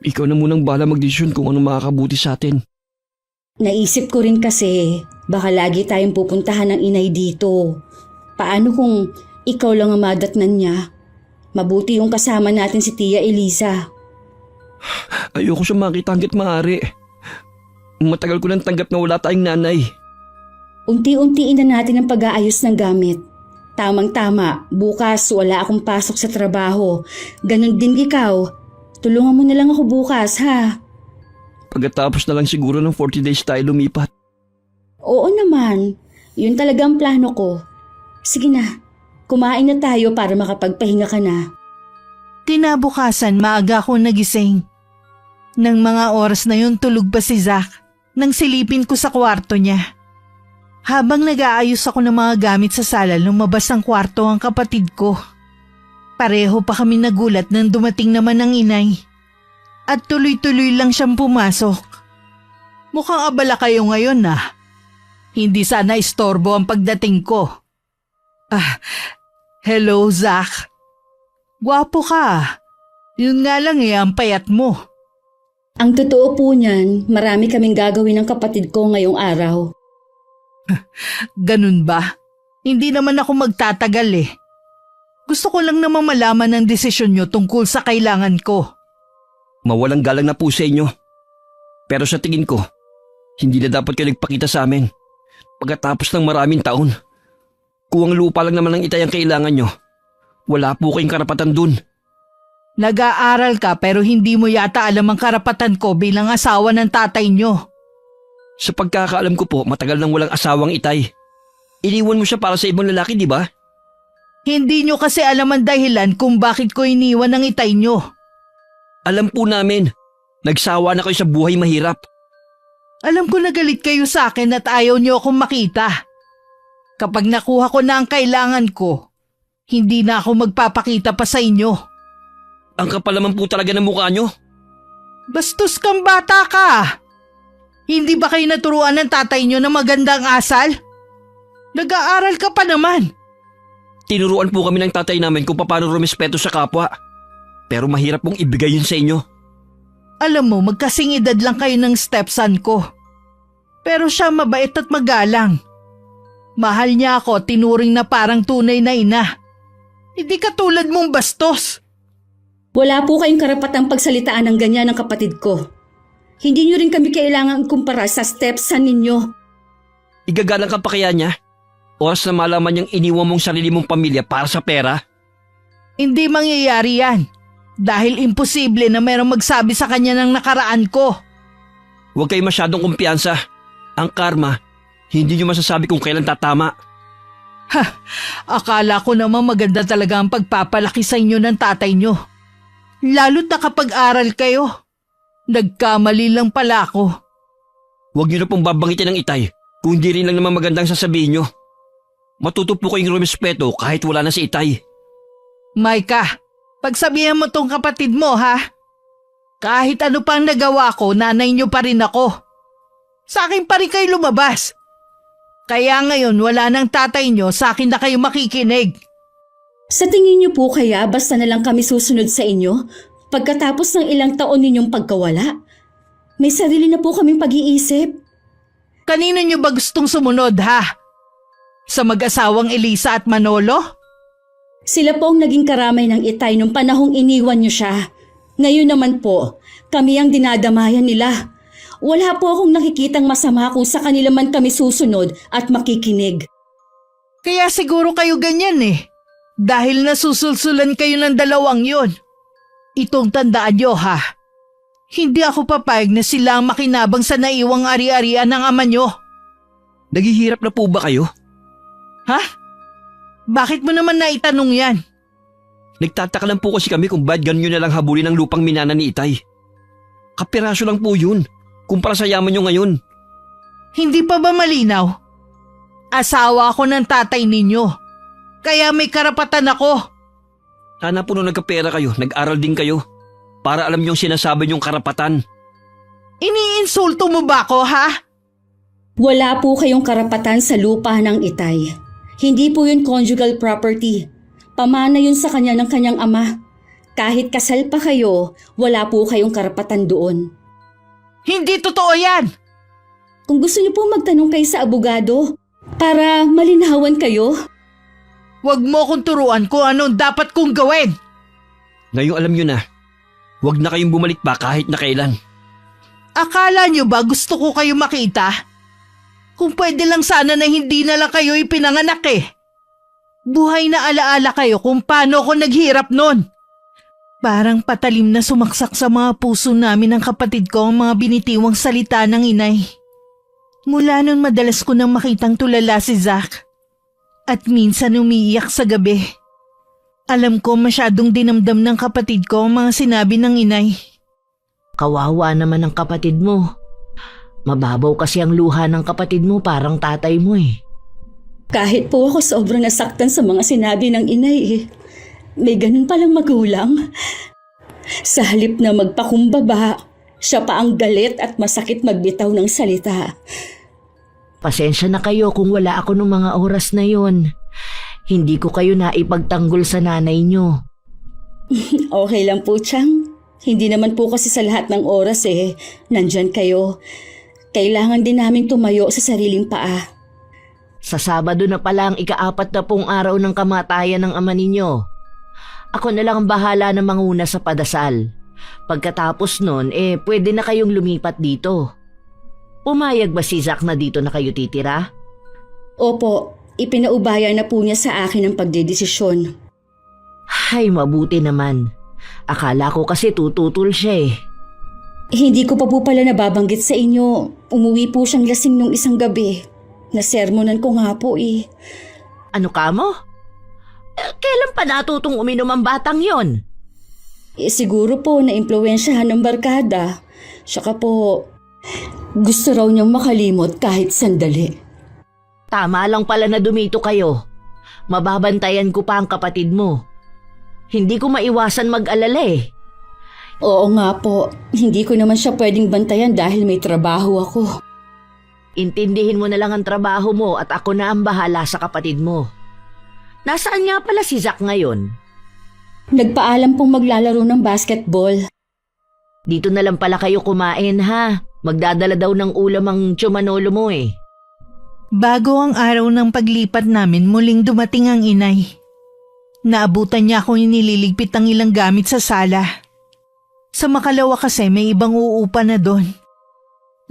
Ikaw na munang bahala magdesisyon kung anong makakabuti sa atin. Naisip ko rin kasi, baka lagi tayong pupuntahan ng inay dito. Paano kung ikaw lang ang madatnan niya? Mabuti yung kasama natin si Tia Eliza. Ayoko siya makita hanggat maaari. Matagal ko nang tanggap na wala tayong nanay. Unti-untiin na natin ang pag-aayos ng gamit. Tamang-tama, bukas wala akong pasok sa trabaho. Ganon din ikaw. Tulungan mo na lang ako bukas, ha? Pagkatapos na lang siguro ng 40 days tayo lumipat. Oo naman. Yun talaga ang plano ko. Sige na. Kumain na tayo para makapagpahinga ka na. Kinabukasan maaga ako nagising. Nang mga oras na yun tulog pa si Zach nang silipin ko sa kwarto niya. Habang nag-aayos ako ng mga gamit sa sala lumabas ng kwarto ang kapatid ko. Pareho pa kami nagulat nang dumating naman ang inay. At tuloy-tuloy lang siyang pumasok. Mukhang abala kayo ngayon ah. Hindi sana istorbo ang pagdating ko. Hello Zach. Gwapo ka. Yun nga lang ang payat mo. Ang totoo po niyan, marami kaming gagawin ng kapatid ko ngayong araw. Ganun ba? Hindi naman ako magtatagal eh. Gusto ko lang namang malaman ang desisyon nyo tungkol sa kailangan ko. Mawalang galang na po sa inyo. Pero sa tingin ko, hindi na dapat kayo nagpakita sa amin. Pagkatapos ng maraming taon, kung ang lupa lang naman ang itay ang kailangan nyo, wala po kayong karapatan dun. Nag-aaral ka pero hindi mo yata alam ang karapatan ko bilang asawa ng tatay nyo. Sa pagkakaalam ko po, matagal nang walang asawang itay. Iniwan mo siya para sa ibang lalaki, di ba? Hindi nyo kasi alam ang dahilan kung bakit ko iniwan ang itay nyo. Alam po namin, nagsawa na kayo sa buhay mahirap. Alam ko na galit kayo sa akin at ayaw nyo akong makita. Kapag nakuha ko na ang kailangan ko, hindi na ako magpapakita pa sa inyo. Ang kapal naman po talaga ng mukha nyo. Bastos kang bata ka! Hindi ba kayo naturuan ng tatay nyo na magandang asal? Nag-aaral ka pa naman. Tinuruan po kami ng tatay namin kung paano rumespeto sa kapwa. Pero mahirap pong ibigay yun sa inyo. Alam mo, magkasing edad lang kayo ng stepson ko. Pero siya mabait at magalang. Mahal niya ako, tinuring na parang tunay na ina. Hindi katulad mong bastos. Wala po kayong karapatang pagsalitaan ng ganyan ng kapatid ko. Hindi niyo rin kami kailangang kumpara sa stepson ninyo. Igagalang ka pa kaya niya? Oras na malaman niyang iniwan mong sarili mong pamilya para sa pera? Hindi mangyayari yan. Dahil imposible na mayroong magsabi sa kanya ng nakaraan ko. Huwag kayo masyadong kumpiyansa. Ang karma, hindi niyo masasabi kung kailan tatama. Akala ko naman maganda talaga ang pagpapalaki sa inyo ng tatay nyo. Lalo't nakapag-aral kayo. Nagkamali lang pala ako. Huwag niyo na pong babangitin ng itay kung hindi rin lang naman magandang sasabihin niyo. Matuto po kayong rumespeto kahit wala na si itay. Maika, pagsabihan mo tong kapatid mo ha. Kahit ano pang nagawa ko, nanay nyo pa rin ako. Sa akin pa rin kayo lumabas. Kaya ngayon wala nang tatay nyo, sa akin na kayo makikinig. Sa tingin niyo po kaya basta na lang kami susunod sa inyo pagkatapos ng ilang taon ninyong pagkawala? May sarili na po kaming pag-iisip. Kanino nyo ba gustong sumunod ha? Sa mag-asawang Elisa at Manolo? Sila po ang naging karamay ng itay nung panahong iniwan niyo siya. Ngayon naman po, kami ang dinadamayan nila. Wala po akong nakikitang masama kung sa kanila man kami susunod at makikinig. Kaya siguro kayo ganyan eh. Dahil nasusulsulan kayo ng dalawang yon. Itong tandaan nyo ha. Hindi ako papayag na sila ang makinabang sa naiwang ari-arian ng ama nyo. Naghihirap na po ba kayo? Ha? Bakit mo naman naitanong yan? Nagtataka lang po kasi kami kung ba't ganun nyo na lang habulin ang lupang minana ni itay. Kapiraso lang po yun, kumpara sa yaman nyo ngayon. Hindi pa ba malinaw? Asawa ako ng tatay ninyo. Kaya may karapatan ako. Sana po nung nagkapera kayo, nag-aral din kayo. Para alam nyo yung sinasabi nyong karapatan. Iniinsulto mo ba ako ha? Wala po kayong karapatan sa lupa ng itay. Hindi po yun conjugal property. Pamana yun sa kanya ng kanyang ama. Kahit kasal pa kayo, wala po kayong karapatan doon. Hindi totoo yan. Kung gusto niyo po magtanong kayo sa abogado para malinawan kayo. Huwag mo akong turuan kung anong dapat kong gawin. Ngayong alam nyo na, huwag na kayong bumalik pa kahit na kailan. Akala nyo ba gusto ko kayo makita? Kung pwede lang sana na hindi na lang kayo ipinanganak eh. Buhay na alaala kayo kung paano ako naghirap nun. Parang patalim na sumaksak sa mga puso namin ng kapatid ko ang mga binitiwang salita ng inay. Mula nun madalas ko nang makitang tulala si Zach. At minsan umiiyak sa gabi. Alam ko masyadong dinamdam ng kapatid ko ang mga sinabi ng inay. Kawawa naman ang kapatid mo. Mababaw kasi ang luha ng kapatid mo, parang tatay mo eh. Kahit po ako sobrang nasaktan sa mga sinabi ng inay eh. May ganun palang magulang. Sa halip na magpakumbaba, siya pa ang galit at masakit magbitaw ng salita. Pasensya na kayo kung wala ako nung mga oras na yon. Hindi ko kayo naipagtanggol sa nanay nyo. Okay lang po, Chang. Hindi naman po kasi sa lahat ng oras eh, nandyan kayo. Kailangan din namin tumayo sa sariling paa. Sa Sabado na pala ang ika-40 araw ng kamatayan ng ama ninyo. Ako na lang ang bahala na manguna sa padasal. Pagkatapos nun, pwede na kayong lumipat dito. Pumayag ba si Zach na dito na kayo titira? Opo, ipinaubaya na po niya sa akin ang pagdedesisyon. Ay, mabuti naman. Akala ko kasi tututol siya eh. Hindi ko pa po pala nababanggit sa inyo. Umuwi po siyang lasing nung isang gabi. Nasermonan ko nga po eh. Ano ka mo? Kailan pa natutong uminom ang batang yon? Siguro po na-impluwensyahan ng barkada. Saka po, gusto raw niyang makalimot kahit sandali. Tama lang pala na dumito kayo. Mababantayan ko pa ang kapatid mo. Hindi ko maiwasan mag-alala eh. Oo nga po, hindi ko naman siya pwedeng bantayan dahil may trabaho ako. Intindihin mo na lang ang trabaho mo at ako na ang bahala sa kapatid mo. Nasaan nga pala si Zach ngayon? Nagpaalam pong maglalaro ng basketball. Dito na lang pala kayo kumain ha. Magdadala daw ng ulam ang tsumanolo mo eh. Bago ang araw ng paglipat namin, muling dumating ang inay. Naabutan niya akong inililigpit ng ilang gamit sa sala. Sa makalawa kasi may ibang uupa na doon.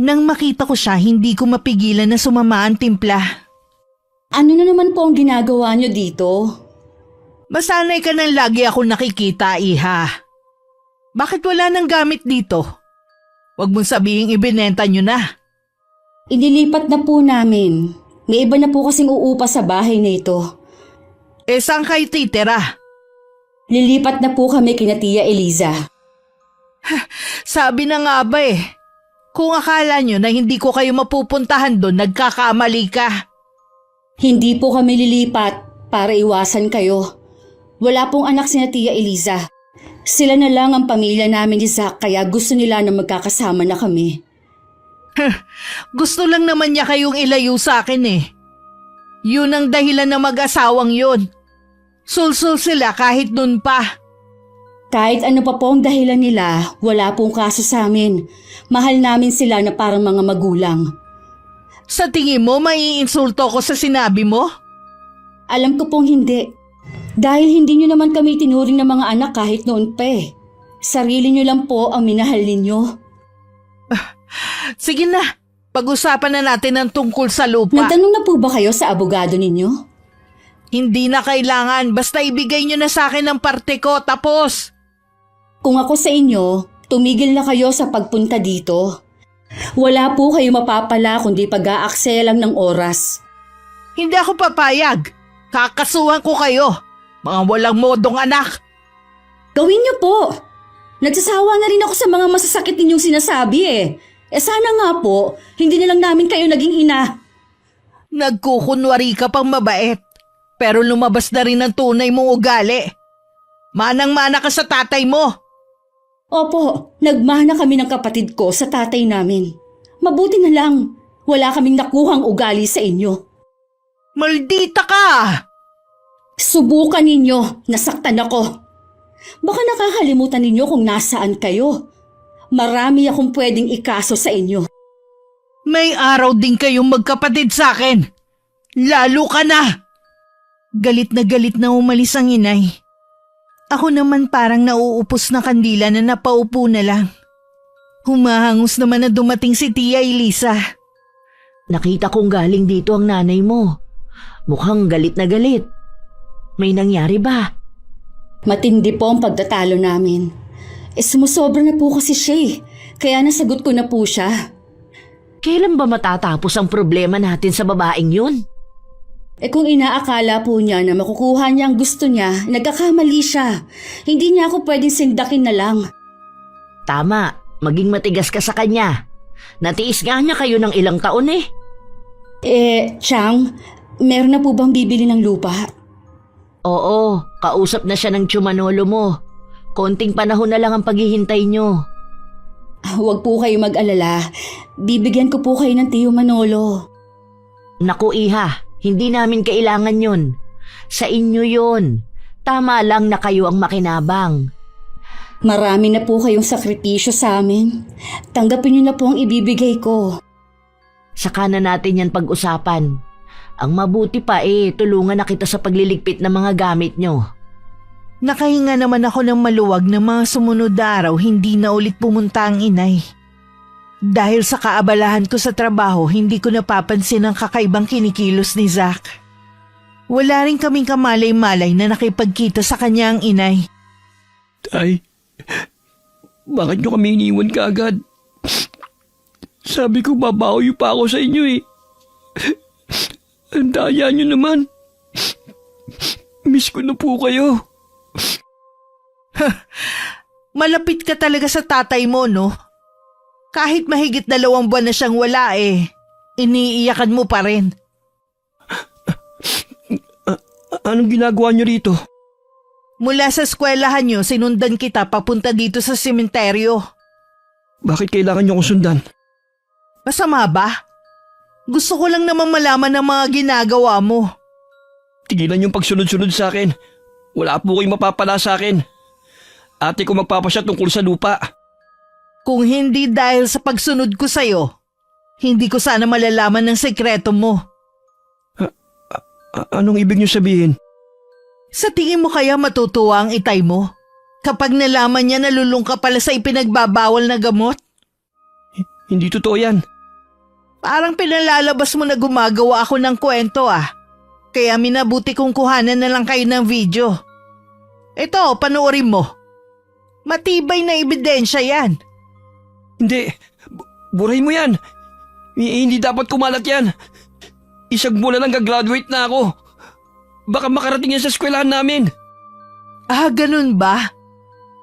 Nang makita ko siya, hindi ko mapigilan na sumama ang timpla. Ano na naman po ang ginagawa niyo dito? Masanay ka nang lagi ako nakikita, Iha. Bakit wala nang gamit dito? Huwag mong sabihing ibinenta nyo na. Inilipat na po namin. May iba na po kasing uupa sa bahay na ito. Saan kayo titira? Lilipat na po kami kina Tia Eliza. Sabi na nga ba eh. Kung akala nyo na hindi ko kayo mapupuntahan doon, nagkakamali ka. Hindi po kami lilipat para iwasan kayo. Wala pong anak si Tia Eliza. Sila na lang ang pamilya namin ni Zach kaya gusto nila na magkakasama na kami. Gusto lang naman niya kayong ilayo sa akin eh. Yun ang dahilan na mag-asawang yun. Sulsul sila kahit nun pa. Kahit ano pa po ang dahilan nila, wala pong kaso sa amin. Mahal namin sila na parang mga magulang. Sa tingin mo, maiinsulto ko sa sinabi mo? Alam ko pong hindi. Dahil hindi nyo naman kami tinuring na mga anak kahit noon pa eh. Sarili nyo lang po ang minahal ninyo. Sige na, pag-usapan na natin ang tungkol sa lupa. Nagtanong na po ba kayo sa abogado ninyo? Hindi na kailangan, basta ibigay nyo na sa akin ang parte ko, tapos. Kung ako sa inyo, tumigil na kayo sa pagpunta dito. Wala po kayo mapapala kundi pag-aaksaya lang ng oras. Hindi ako papayag. Kakasuhan ko kayo. Mga walang modong anak. Gawin niyo po. Nagsasawa na rin ako sa mga masasakit ninyong sinasabi eh. Sana nga po, hindi na lang namin kayo naging ina. Nagkukunwari ka pang mabait. Pero lumabas na rin ang tunay mong ugali. Manang-mana ka sa tatay mo. Opo, nagmana kami ng kapatid ko sa tatay namin. Mabuti na lang, wala kaming nakuhang ugali sa inyo. Maldita ka! Subukan ninyo, nasaktan ako. Baka nakakalimutan ninyo kung nasaan kayo. Marami akong pwedeng ikaso sa inyo. May araw din kayong magkapatid sa akin. Lalo ka na! Galit na umalis ang inay. Ako naman parang nauupos na kandila na napaupo na lang. Humahangos naman na dumating si Tia Elisa. Nakita kong galing dito ang nanay mo. Mukhang galit na galit. May nangyari ba? Matindi po ang pagtatalo namin. Sumusobra na po kasi siya eh. Kaya nasagot ko na po siya. Kailan ba matatapos ang problema natin sa babaeng yun? Kung inaakala po niya na makukuha niya ang gusto niya, nagkakamali siya. Hindi niya ako pwedeng sindakin na lang. Tama, maging matigas ka sa kanya. Natiis nga niya kayo ng ilang taon eh. Chang, meron na po bang bibili ng lupa? Oo, kausap na siya ng tsumanolo mo. Konting panahon na lang ang paghihintay nyo. Huwag po kayo mag-alala. Bibigyan ko po kayo ng Tiyo Manolo. Naku Iha, hindi namin kailangan yun. Sa inyo yun. Tama lang na kayo ang makinabang. Marami na po kayong sakripisyo sa amin. Tanggapin niyo na po ang ibibigay ko. Saka na natin yan pag-usapan. Ang mabuti pa tulungan na kita sa pagliligpit ng mga gamit nyo. Nakahinga naman ako ng maluwag na mga sumunod na araw hindi na ulit pumunta ang inay. Dahil sa kaabalahan ko sa trabaho, hindi ko napapansin ang kakaibang kinikilos ni Zach. Wala rin kaming kamalay-malay na nakipagkita sa kanya ang inay. Tay, bakit nyo kami iniwan kaagad? Sabi ko babawi pa ako sa inyo eh. Ang daya nyo naman. Miss ko na po kayo. Malapit ka talaga sa tatay mo, no? Kahit mahigit 2 buwan na siyang wala iniiyakan mo pa rin. Anong ginagawa nyo rito? Mula sa eskwelahan nyo, sinundan kita papunta dito sa sementeryo. Bakit kailangan nyo akong sundan? Masama ba? Gusto ko lang naman malaman ang mga ginagawa mo. Tigilan yung pagsunod-sunod sa akin. Wala po kayong mapapala sa akin. Ate ko magpapasya tungkol sa lupa. Kung hindi dahil sa pagsunod ko sa'yo, hindi ko sana malalaman ng sekreto mo. Anong ibig niyo sabihin? Sa tingin mo kaya matutuwa ang itay mo? Kapag nalaman niya nalulung ka pala sa ipinagbabawal na gamot? Hindi totoo yan. Parang pinalalabas mo na gumagawa ako ng kwento Kaya minabuti kong kuhanan na lang kayo ng video. Ito, panoorin mo. Matibay na ebidensya yan. Hindi. Buray mo yan. Hindi dapat kumalat yan. Isang bulan lang gagraduate na ako. Baka makarating yan sa eskwelahan namin. Ganun ba?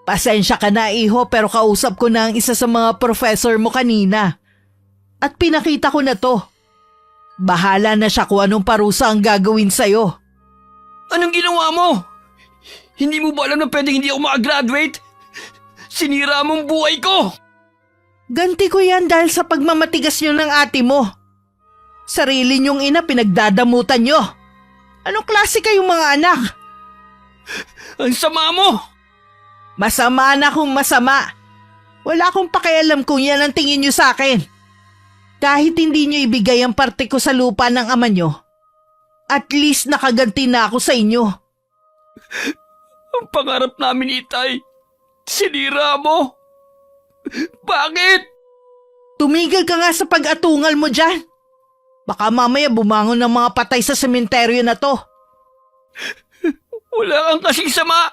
Pasensya ka na, iho, pero kausap ko na ang isa sa mga professor mo kanina. At pinakita ko na to. Bahala na siya kung anong parusa ang gagawin sa'yo. Anong ginawa mo? Hindi mo ba alam na pwedeng hindi ako makagraduate? Sinira mong buhay ko! Ganti ko yan dahil sa pagmamatigas nyo ng ate mo. Sarili nyong ina pinagdadamutan nyo. Anong klase kayong mga anak? Ang sama mo! Masama na kung masama. Wala akong pakialam kung yan ang tingin nyo sa akin. Kahit hindi nyo ibigay ang parte ko sa lupa ng ama nyo, at least nakaganti na ako sa inyo. Ang pangarap namin, Itay, sinira mo. Bakit? Tumigil ka nga sa pag-atungal mo dyan. Baka mamaya bumangon ng mga patay sa sementeryo na to. Wala kang kasing sama.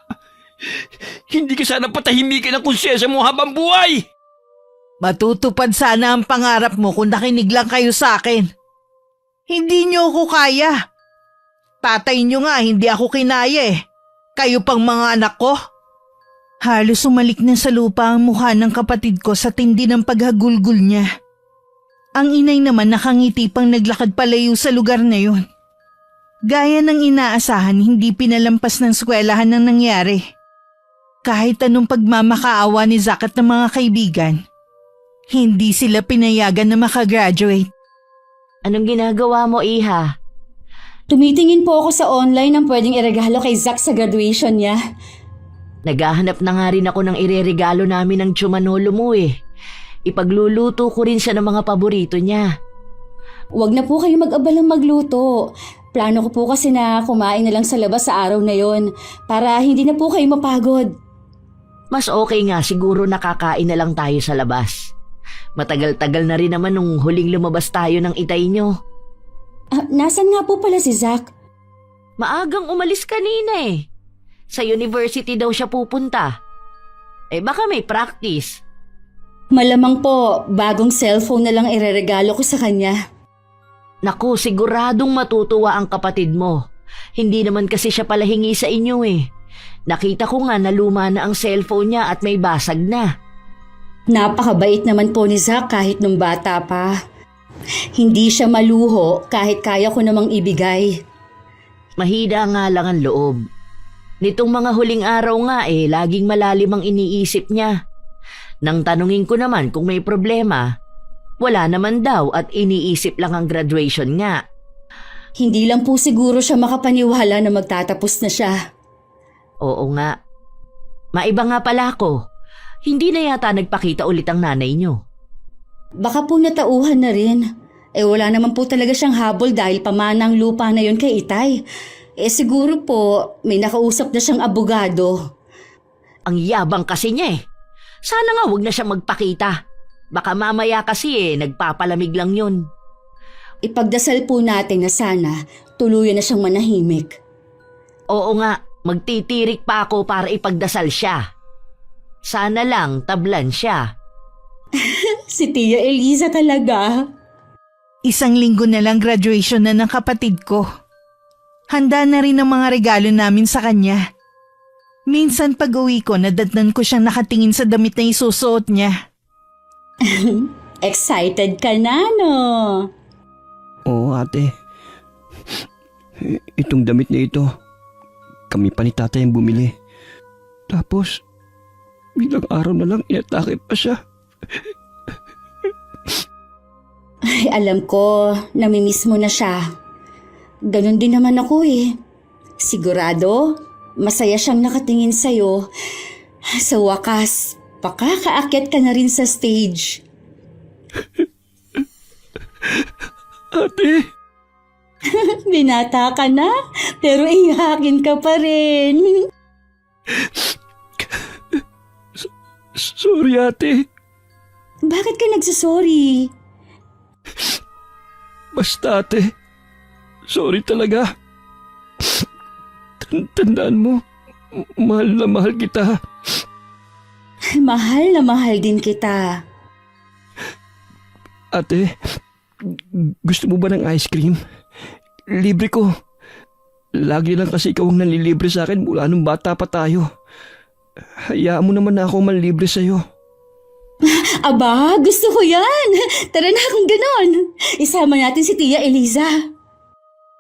Hindi ka sana patahimikin ang konsyensya mo habang buhay. Matutupad sana ang pangarap mo kung nakinig lang kayo sa akin. Hindi nyo ako kaya. Tatay nyo nga, hindi ako kinaya Kayo pang mga anak ko. Halos sumalik na sa lupa ang mukha ng kapatid ko sa tindi ng paghagulgul niya. Ang inay naman nakangiti pang naglakad palayo sa lugar na yun. Gaya ng inaasahan, hindi pinalampas ng eskwelahan ang nangyari. Kahit anong pagmamakaawa ni Zack at ng mga kaibigan, hindi sila pinayagan na makagraduate. Anong ginagawa mo, Iha? Tumitingin po ako sa online ng pwedeng iregalo kay Zack sa graduation niya. Naghahanap na nga rin ako ng ireregalo namin ng tsumanolo mo Ipagluluto ko rin siya ng mga paborito niya. Huwag na po kayo mag-abalang magluto. Plano ko po kasi na kumain na lang sa labas sa araw na yon para hindi na po kayo mapagod. Mas okay nga siguro nakakain na lang tayo sa labas. Matagal-tagal na rin naman nung huling lumabas tayo ng itay nyo. Nasaan nga po pala si Zack? Maagang umalis kanina Sa university daw siya pupunta. Baka may practice. Malamang po, bagong cellphone na lang ireregalo ko sa kanya. Naku, siguradong matutuwa ang kapatid mo. Hindi naman kasi siya palahingi sa inyo Nakita ko nga na luma na ang cellphone niya at may basag na. Napakabait naman po ni Zack kahit nung bata pa. Hindi siya maluho kahit kaya ko namang ibigay. Mahina nga lang ang loob. Nitong mga huling araw nga laging malalim ang iniisip niya. Nang tanungin ko naman kung may problema, wala naman daw at iniisip lang ang graduation nga. Hindi lang po siguro siya makapaniwala na magtatapos na siya. Oo nga. Maiba nga pala ako. Hindi na yata nagpakita ulit ang nanay niyo. Baka po natauhan na rin. Wala naman po talaga siyang habol dahil pamana ang lupa na yon kay Itay. Siguro po may nakausap na siyang abogado. Ang yabang kasi niya Sana nga wag na siya magpakita. Baka mamaya kasi nagpapalamig lang yun. Ipagdasal po natin na sana tuluyan na siyang manahimik. Oo nga, magtitirik pa ako para ipagdasal siya. Sana lang tablan siya. Si Tia Eliza talaga. 1 linggo na lang graduation na ng kapatid ko. Handa na rin ang mga regalo namin sa kanya. Minsan pag uwi ko, nadatnan ko siyang nakatingin sa damit na isusuot niya. Excited ka na, no? Oo, ate. Itong damit na ito, kami pa ni tatay ang bumili. Tapos, bilang araw na lang inatake pa siya. Ay, alam ko, namimiss mo na siya. Ganon din naman ako Sigurado, masaya siyang nakatingin sa'yo. Sa wakas, pakakaakyat ka na rin sa stage. Ate! Binata ka na, pero iyakin ka pa rin. Sorry ate. Bakit ka nagsasorry? Basta ate. Sorry talaga. Tandaan mo, mahal na mahal kita. Mahal na mahal din kita. Ate, gusto mo ba ng ice cream? Libre ko. Lagi lang kasi ikaw ang nanlilibre sa akin mula nung bata pa tayo. Hayaan mo naman na ako manlibre sa'yo. Aba, gusto ko yan. Tara na kung ganon. Isama natin si Tia Eliza.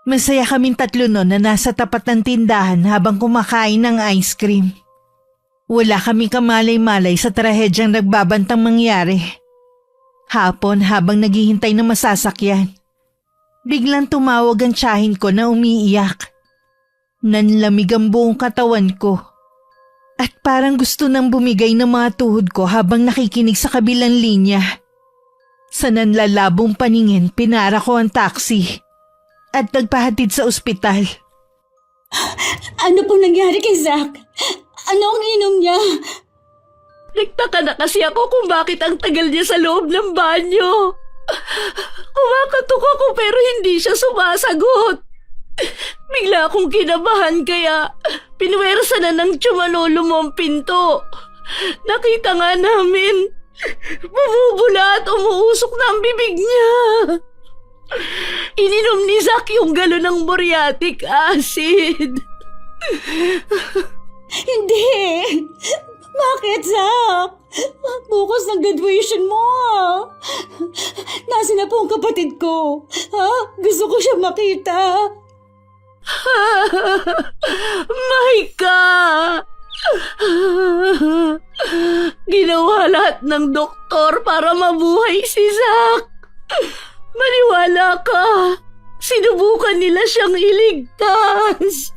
Masaya kaming tatlo noon na nasa tapat ng tindahan habang kumakain ng ice cream. Wala kaming kamalay-malay sa trahedyang nagbabantang mangyari. Hapon habang naghihintay ng masasakyan, biglang tumawag ang tiyahin ko na umiiyak. Nanlamig ang buong katawan ko. At parang gusto nang bumigay ng mga tuhod ko habang nakikinig sa kabilang linya. Sa nanlalabong paningin, pinara ko ang taxi at nagpahatid sa ospital. Ano pong nangyari kay Zach? Ano ang inom niya? Nagtaka na kasi ako kung bakit ang tagal niya sa loob ng banyo. Kumakatok ako pero hindi siya sumasagot. Bigla akong kinabahan kaya pinuwersa na ng tsumalolo mo ang pinto. Nakita nga namin, bumubula at umuusok na ang bibig niya. Ininom ni Zach yung galon ng muriatic acid. Hindi! Bakit, Zach? Bukas ng graduation mo. Nasaan na po ang kapatid ko? Ha? Gusto ko siya makita. Maika! Ginawa lahat ng doktor para mabuhay si Zach. Maniwala ka. Sinubukan nila siyang iligtas.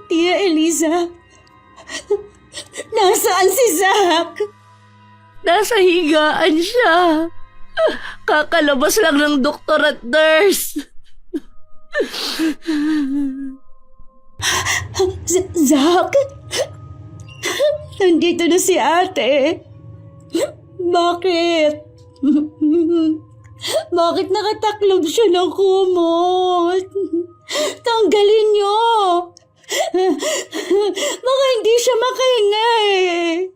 Tia Eliza, nasaan si Zach? Nasa higaan siya. Kakalabas lang ng doktor at nurse. Zach? Nandito na si ate. Bakit? Bakit nakataklob siya ng kumot? Tanggalin niyo! Baka hindi siya makahinga eh.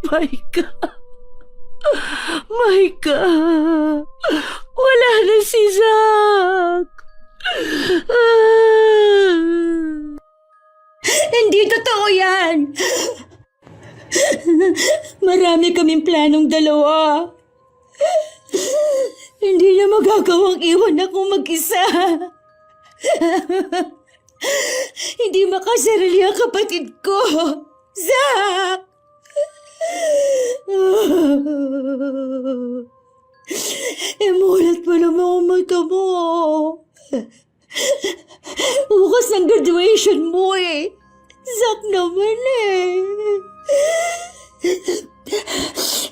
Maika, wala na si Zach. Hindi totoo yan. Marami kaming planong dalawa. Hindi niya magagawang iwan ako mag-isa. Hindi makasarili ang kapatid ko. Zach! Imulat mo naman ang mata mo. Bukas ng graduation mo eh. Zach naman eh.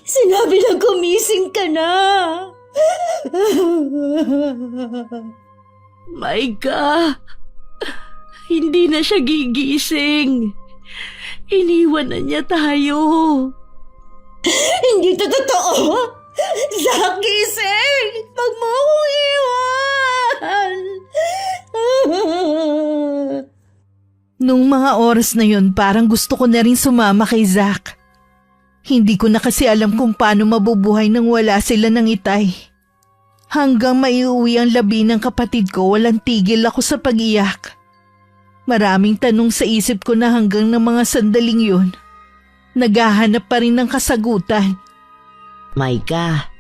Sinabi na gumising ka na. Maika, hindi na siya gigising. Iniwan na niya tayo. Hindi to totoo. Zach, gising. Pag mo akong iwan. Nung mga oras na yun, parang gusto ko na rin sumama kay Zach. Hindi ko na kasi alam kung paano mabubuhay nang wala sila ng itay. Hanggang maiuwi ang labi ng kapatid ko, walang tigil ako sa pag-iyak. Maraming tanong sa isip ko na hanggang ng mga sandaling yun, naghahanap pa rin ng kasagutan. Maika,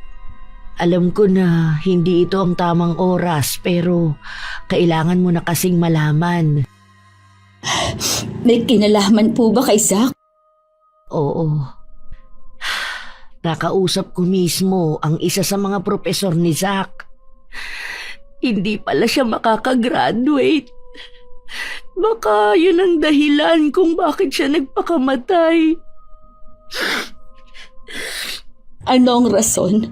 alam ko na hindi ito ang tamang oras pero kailangan mo na kasing malaman. May kinalaman po ba kay Zach? Oo. Nakausap ko mismo ang isa sa mga propesor ni Zach. Hindi pala siya makakagraduate. Baka yun ang dahilan kung bakit siya nagpakamatay. Ano ang rason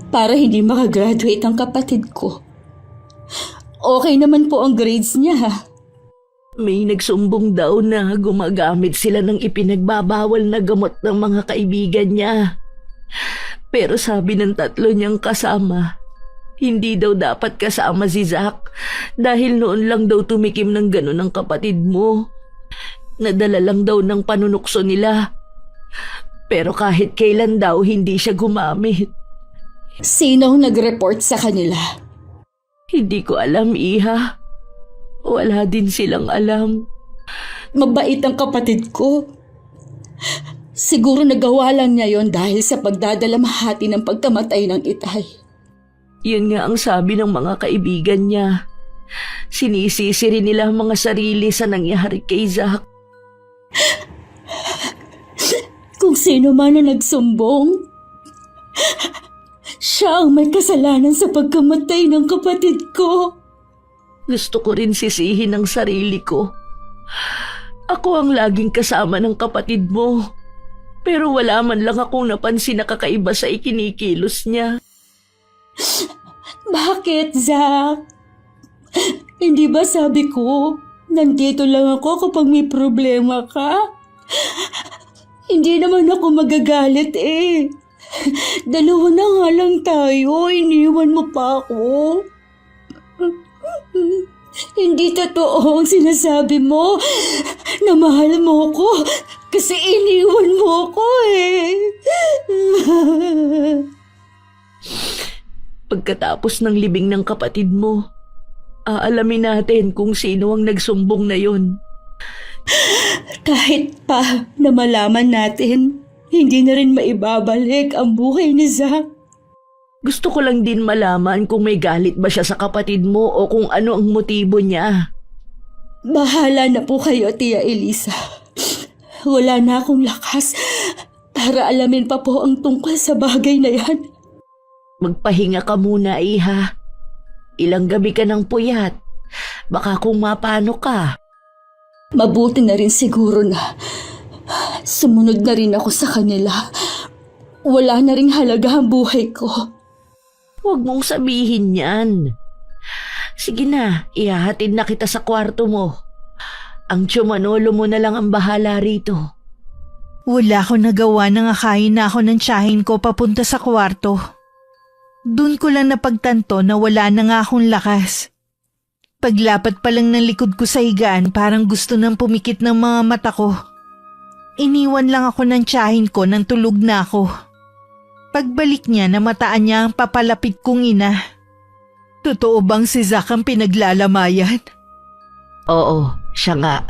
para hindi makagraduate ang kapatid ko? Okay naman po ang grades niya. May nagsumbong daw na gumagamit sila ng ipinagbabawal na gamot ng mga kaibigan niya. Pero sabi ng 3 niyang kasama, hindi daw dapat kasama si Zack dahil noon lang daw tumikim ng gano'n ang kapatid mo. Nadala lang daw ng panunukso nila. Pero kahit kailan daw hindi siya gumamit. Sino ang nag-report sa kanila? Hindi ko alam, Iha. Wala din silang alam. Mabait ang kapatid ko. Siguro nagawa lang niya yon dahil sa pagdadalamhati ng pagkamatay ng itay. Yun nga ang sabi ng mga kaibigan niya. Sinisisi rin nila ang mga sarili sa nangyari kay Zack. Kung sino man ang nagsumbong, siya ang may kasalanan sa pagkamatay ng kapatid ko. Gusto ko rin sisihin ang sarili ko. Ako ang laging kasama ng kapatid mo. Pero wala man lang akong napansin na kakaiba sa ikinikilos niya. Bakit, Zack? Hindi ba sabi ko, nandito lang ako kapag may problema ka? Hindi naman ako magagalit eh. 2 na nga lang tayo, iniwan mo pa ako. Hindi totoo ang sinasabi mo na mahal mo ko kasi iniwan mo ko eh. Pagkatapos ng libing ng kapatid mo, aalamin natin kung sino ang nagsumbong na yon. Kahit pa na malaman natin, hindi na rin maibabalik ang buhay ni Zack. Gusto ko lang din malaman kung may galit ba siya sa kapatid mo o kung ano ang motibo niya. Bahala na po kayo, Tia Elisa. Wala na akong lakas para alamin pa po ang tungkol sa bagay na yan. Magpahinga ka muna, Iha. Ilang gabi ka ng puyat. Baka kung mapano ka. Mabuti na rin siguro na sumunod na rin ako sa kanila. Wala na ring halaga ang buhay ko. Huwag mong sabihin yan. Sige na, ihahatid na kita sa kwarto mo. Ang tsumanolo mo na lang ang bahala rito. Wala ko nagawa nang akayin na ako ng tiyahin ko papunta sa kwarto. Doon ko lang napagtanto na wala na nga akong lakas. Paglapat pa lang ng likod ko sa higaan, parang gusto nang pumikit ng mga mata ko. Iniwan lang ako ng tiyahin ko nang tulog na ako. Pagbalik niya, namataan niya ang papalapit kong ina. Totoo bang si Zack ang pinaglalamayan? Oo, siya nga.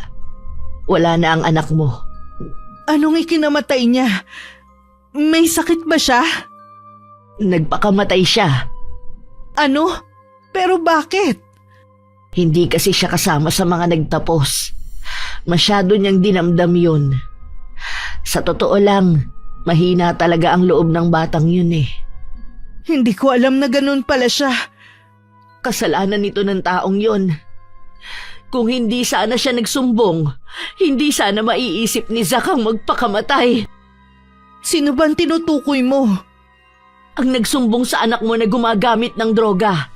Wala na ang anak mo. Anong ikinamatay niya? May sakit ba siya? Nagpakamatay siya. Ano? Pero bakit? Hindi kasi siya kasama sa mga nagtapos. Masyado niyang dinamdam yun. Sa totoo lang, mahina talaga ang loob ng batang yun eh. Hindi ko alam na ganun pala siya. Kasalanan nito ng taong yun. Kung hindi sana siya nagsumbong, hindi sana maiisip ni Zack ang magpakamatay. Sino bang tinutukoy mo? Ang nagsumbong sa anak mo na gumagamit ng droga.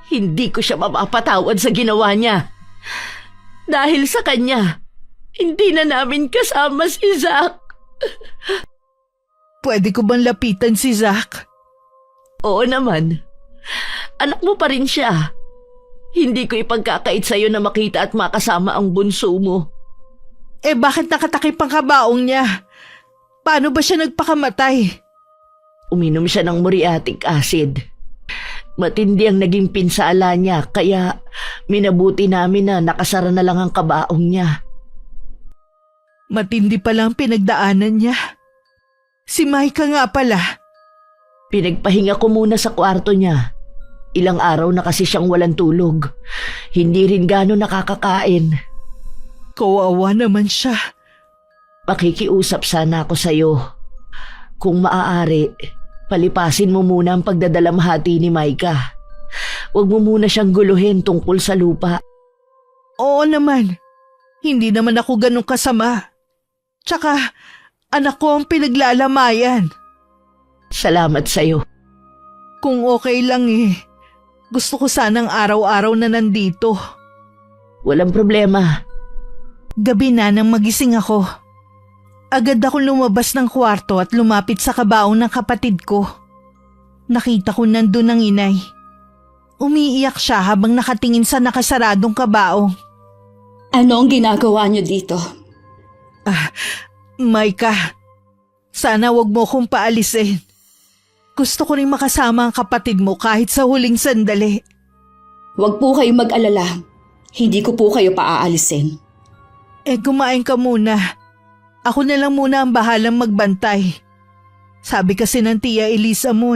Hindi ko siya mapapatawad sa ginawa niya. Dahil sa kanya, hindi na namin kasama si Zack. Pwede ko bang lapitan si Zack? Oo naman. Anak mo pa rin siya. Hindi ko ipagkakait sa'yo na makita at makasama ang bunso mo. Eh bakit nakatakip ang kabaong niya? Paano ba siya nagpakamatay? Uminom siya ng muriatic acid. Matindi ang naging pinsala niya kaya minabuti namin na nakasara na lang ang kabaong niya. Matindi pala ang pinagdaanan niya. Si Maika nga pala. Pinagpahinga ko muna sa kwarto niya. Ilang araw na kasi siyang walang tulog. Hindi rin gano'n nakakakain. Kawawa naman siya. Makikiusap sana ako sa'yo. Kung maaari, palipasin mo muna ang pagdadalamhati ni Maika. Huwag mo muna siyang guluhin tungkol sa lupa. Oo naman. Hindi naman ako ganun kasama. Tsaka, anak ko ang pinaglalamayan. Salamat sa'yo. Kung okay lang gusto ko sanang araw-araw na nandito. Walang problema. Gabi na nang magising ako. Agad ako lumabas ng kwarto at lumapit sa kabaong ng kapatid ko. Nakita ko nandun ang inay. Umiiyak siya habang nakatingin sa nakasaradong kabaong. Ano ang ginagawa niyo dito? Maika, sana wag mo akong paalisin. Gusto ko rin makasama ang kapatid mo kahit sa huling sandali. Huwag po kayong mag-alala. Hindi ko po kayo paaalisin. Kumain ka muna. Ako na lang muna ang bahalang magbantay. Sabi kasi ng Tia Elisa mo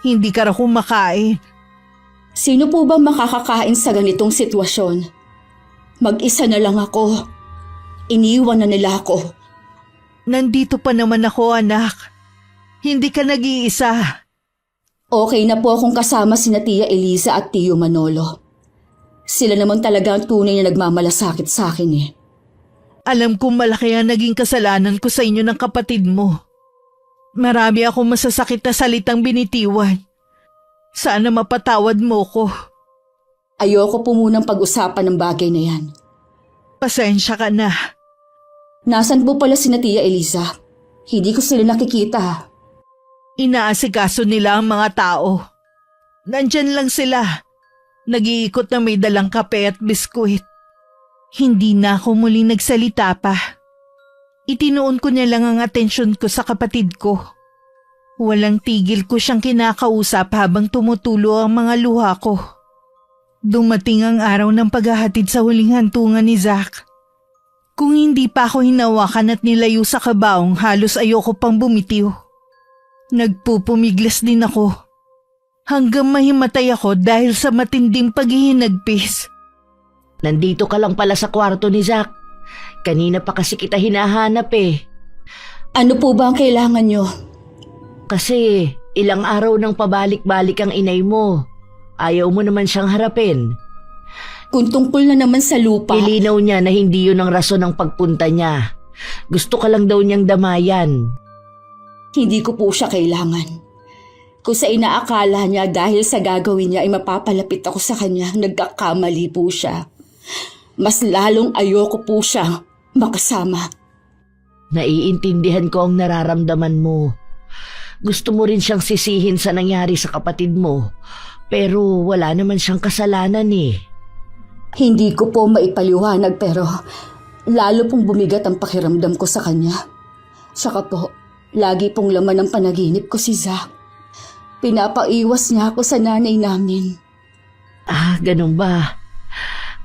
hindi ka raw kumakain. Sino po ba makakakain sa ganitong sitwasyon? Mag-isa na lang ako. Iniwan na nila ako. Nandito pa naman ako, anak. Hindi ka nag-iisa. Okay na po akong kasama sina Tia Elisa at Tio Manolo. Sila naman talaga ang tunay na nagmamalasakit sa akin Alam kong malaki ang naging kasalanan ko sa inyo ng kapatid mo. Marami akong masasakit na salitang binitiwan. Sana mapatawad mo ko. Ayoko po munang pag-usapan ng bagay na yan. Pasensya ka na. Nasaan po pala sina Tia Elisa? Hindi ko sila nakikita. Inaasikaso nila ang mga tao. Nandyan lang sila. Nag-iikot na may dalang kape at biskuit. Hindi na ako muling nagsalita pa. Itinuon ko niya lang ang atensyon ko sa kapatid ko. Walang tigil ko siyang kinakausap habang tumutulo ang mga luha ko. Dumating ang araw ng paghahatid sa huling hantungan ni Zach. Kung hindi pa ako hinawakan at nilayo sa kabaong, halos ayoko pang bumitiw. Nagpupumiglas din ako. Hanggang mahimatay ako dahil sa matinding paghihinagpis. Nandito ka lang pala sa kwarto ni Zach. Kanina pa kasi kita hinahanap Ano po ba ang kailangan nyo? Kasi ilang araw nang pabalik-balik ang inay mo. Ayaw mo naman siyang harapin. Kung tungkol na naman sa lupa. Ilinaw niya na hindi yun ang rason ng pagpunta niya. Gusto ka lang daw niyang damayan. Hindi ko po siya kailangan. Kung sa inaakala niya dahil sa gagawin niya ay mapapalapit ako sa kanya, nagkakamali po siya. Mas lalong ayoko po siya makasama. Naiintindihan ko ang nararamdaman mo. Gusto mo rin siyang sisihin sa nangyari sa kapatid mo, pero wala naman siyang kasalanan Hindi ko po maipaliwanag pero lalo pong bumigat ang pakiramdam ko sa kanya. Saka po, lagi pong laman ng panaginip ko si Zach. Pinapaiwas niya ako sa nanay namin. Ganun ba?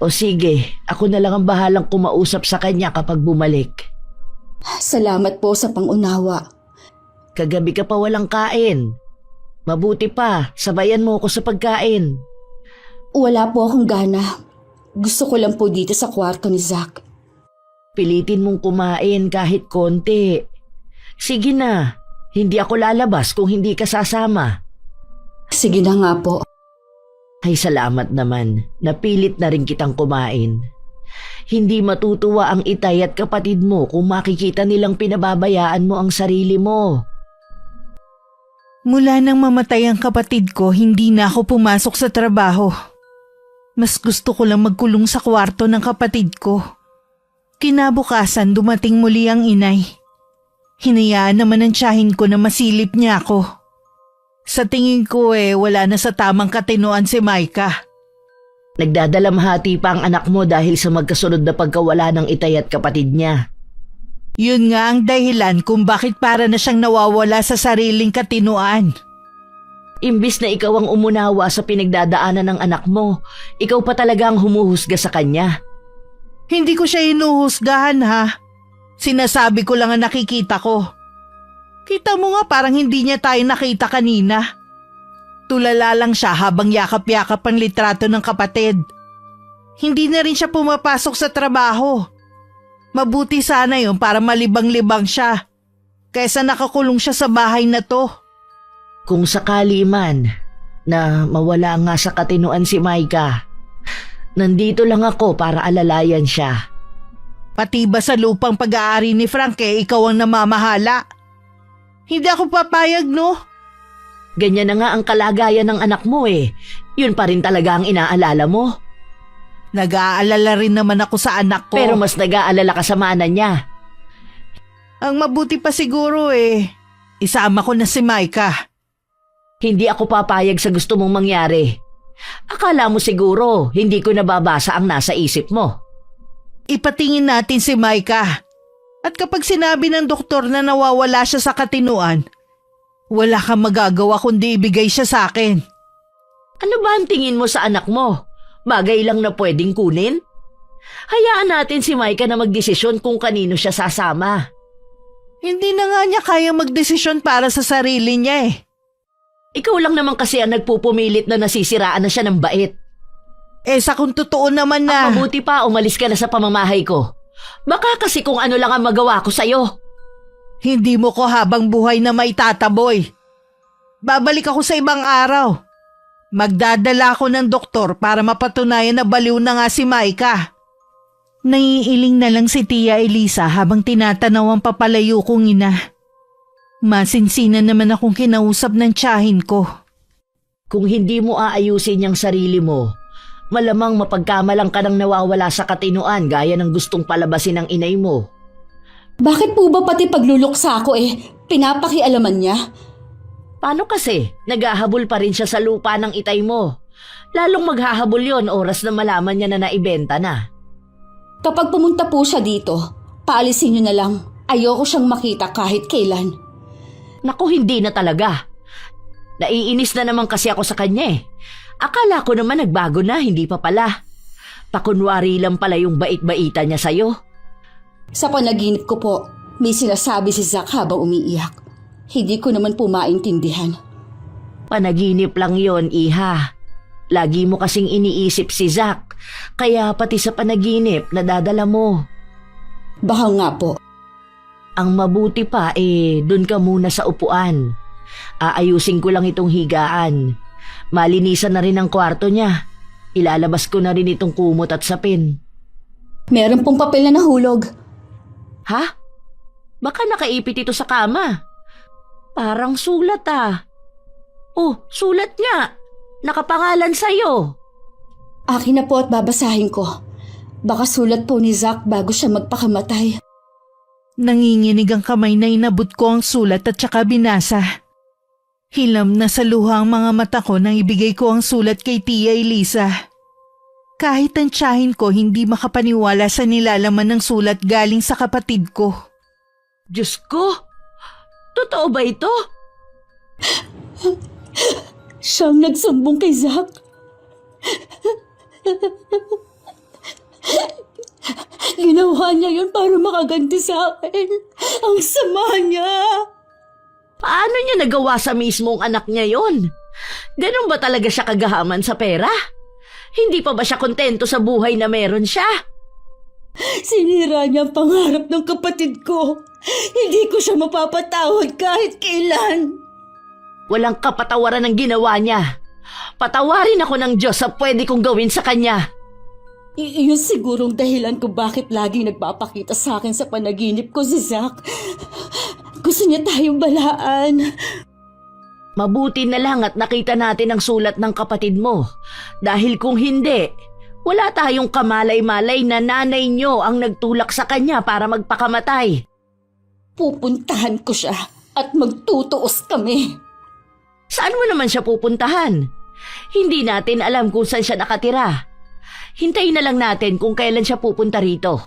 O sige, ako na lang ang bahalang kumausap sa kanya kapag bumalik. Salamat po sa pangunawa. Kagabi ka pa walang kain. Mabuti pa, sabayan mo ako sa pagkain. Wala po akong gana. Gusto ko lang po dito sa kwarto ni Zach. Pilitin mong kumain kahit konti. Sige na, hindi ako lalabas kung hindi ka sasama. Sige na nga po. Ay salamat naman, napilit na rin kitang kumain. Hindi matutuwa ang itay at kapatid mo kung makikita nilang pinababayaan mo ang sarili mo. Mula nang mamatay ang kapatid ko, hindi na ako pumasok sa trabaho. Mas gusto ko lang magkulong sa kwarto ng kapatid ko. Kinabukasan dumating muli ang inay. Hinayaan naman ng tiyahin ko na masilip niya ako. Sa tingin ko wala na sa tamang katinoan si Maika. Nagdadalamhati pa ang anak mo dahil sa magkasunod na pagkawala ng itay at kapatid niya. Yun nga ang dahilan kung bakit para na siyang nawawala sa sariling katinoan. Imbis na ikaw ang umunawa sa pinagdadaanan ng anak mo, ikaw pa talaga ang humuhusga sa kanya. Hindi ko siya hinuhusgahan Sinasabi ko lang ang nakikita ko. Kita mo nga parang hindi niya tayo nakita kanina. Tulala lang siya habang yakap-yakap ang litrato ng kapatid. Hindi na rin siya pumapasok sa trabaho. Mabuti sana yun para malibang-libang siya. Kaysa nakakulong siya sa bahay na to. Kung sakali man na mawala nga sa katinoan si Maika, nandito lang ako para alalayan siya. Pati ba sa lupang pag-aari ni Frank ikaw ang namamahala? Hindi ako papayag, no? Ganyan na nga ang kalagayan ng anak mo eh. Yun pa rin talaga ang inaalala mo. Nag-aalala rin naman ako sa anak ko. Pero mas nag-aalala ka sa mana niya. Ang mabuti pa siguro isama ko na si Micah. Hindi ako papayag sa gusto mong mangyari. Akala mo siguro hindi ko nababasa ang nasa isip mo. Ipatingin natin si Micah. At kapag sinabi ng doktor na nawawala siya sa katinuan, wala kang magagawa kundi ibigay siya sa akin. Ano ba ang tingin mo sa anak mo? Bagay lang na pwedeng kunin? Hayaan natin si Micah na magdesisyon kung kanino siya sasama. Hindi na nga niya kaya magdesisyon para sa sarili niya Ikaw lang naman kasi ang nagpupumilit na nasisiraan na siya ng bait. Sa kung totoo naman na... Ang mabuti pa umalis ka na sa pamamahay ko. Baka kasi kung ano lang ang magawa ko sa'yo. Hindi mo ko habang buhay na maitataboy. Babalik ako sa ibang araw. Magdadala ako ng doktor para mapatunayan na baliw na nga si Micah. Naiiling na lang si Tia Elisa habang tinatanaw ang papalayo kong ina. Masinsinan naman akong kinausap ng tiyahin ko. Kung hindi mo aayusin yung sarili mo, malamang mapagkamalang ka nang nawawala sa katinuan gaya ng gustong palabasin ng inay mo. Bakit po ba pati pagluluksa ko pinapakialaman niya? Paano kasi? Naghahabol pa rin siya sa lupa ng itay mo. Lalong maghahabol yon oras na malaman niya na naibenta na. Kapag pumunta po siya dito, paalisin niyo na lang. Ayoko siyang makita kahit kailan. Naku, hindi na talaga. Naiinis na naman kasi ako sa kanya Akala ko naman nagbago na, hindi pa pala. Pakunwari lang pala yung bait-baita niya sa'yo. Sa panaginip ko po, may sinasabi si Zack habang umiiyak. Hindi ko naman po maintindihan. Panaginip lang yon, iha. Lagi mo kasing iniisip si Zack, kaya pati sa panaginip nadadala mo. Baka nga po. Ang mabuti pa dun ka muna sa upuan. Aayusin ko lang itong higaan. Malinisan na rin ang kwarto niya. Ilalabas ko na rin itong kumot at sapin. Meron pong papel na nahulog. Ha? Baka nakaipit ito sa kama. Parang sulat Oh, sulat nga. Nakapangalan sa'yo. Akin na po at babasahin ko. Baka sulat po ni Zack bago siya magpakamatay. Nanginginig ang kamay na inabot ko ang sulat at saka binasa. Hilam na sa luha ang mga mata ko nang ibigay ko ang sulat kay Tia Elisa. Kahit ang tiyahin ko hindi makapaniwala sa nilalaman ng sulat galing sa kapatid ko. Diyos ko! Totoo ba ito? Siyang nagsumbong kay Zack. Ginawa niya yun para makaganti sa akin. Ang sama niya. Paano niya nagawa sa mismong anak niya yon? Ganun ba talaga siya kagahaman sa pera? Hindi pa ba siya kontento sa buhay na meron siya? Sinira niya ang pangarap ng kapatid ko. Hindi ko siya mapapatawad kahit kailan. Walang kapatawaran ang ginawa niya. Patawarin ako ng Diyos sa pwede kong gawin sa kanya. Iyon sigurong dahilan kung bakit laging nagpapakita sa akin sa panaginip ko si Zack. Gusto niya tayong balaan. Mabuti na lang at nakita natin ang sulat ng kapatid mo. Dahil kung hindi, wala tayong kamalay-malay na nanay niyo ang nagtulak sa kanya para magpakamatay. Pupuntahan ko siya at magtutuos kami. Saan mo naman siya pupuntahan? Hindi natin alam kung saan siya nakatira. Hintayin na lang natin kung kailan siya pupunta rito.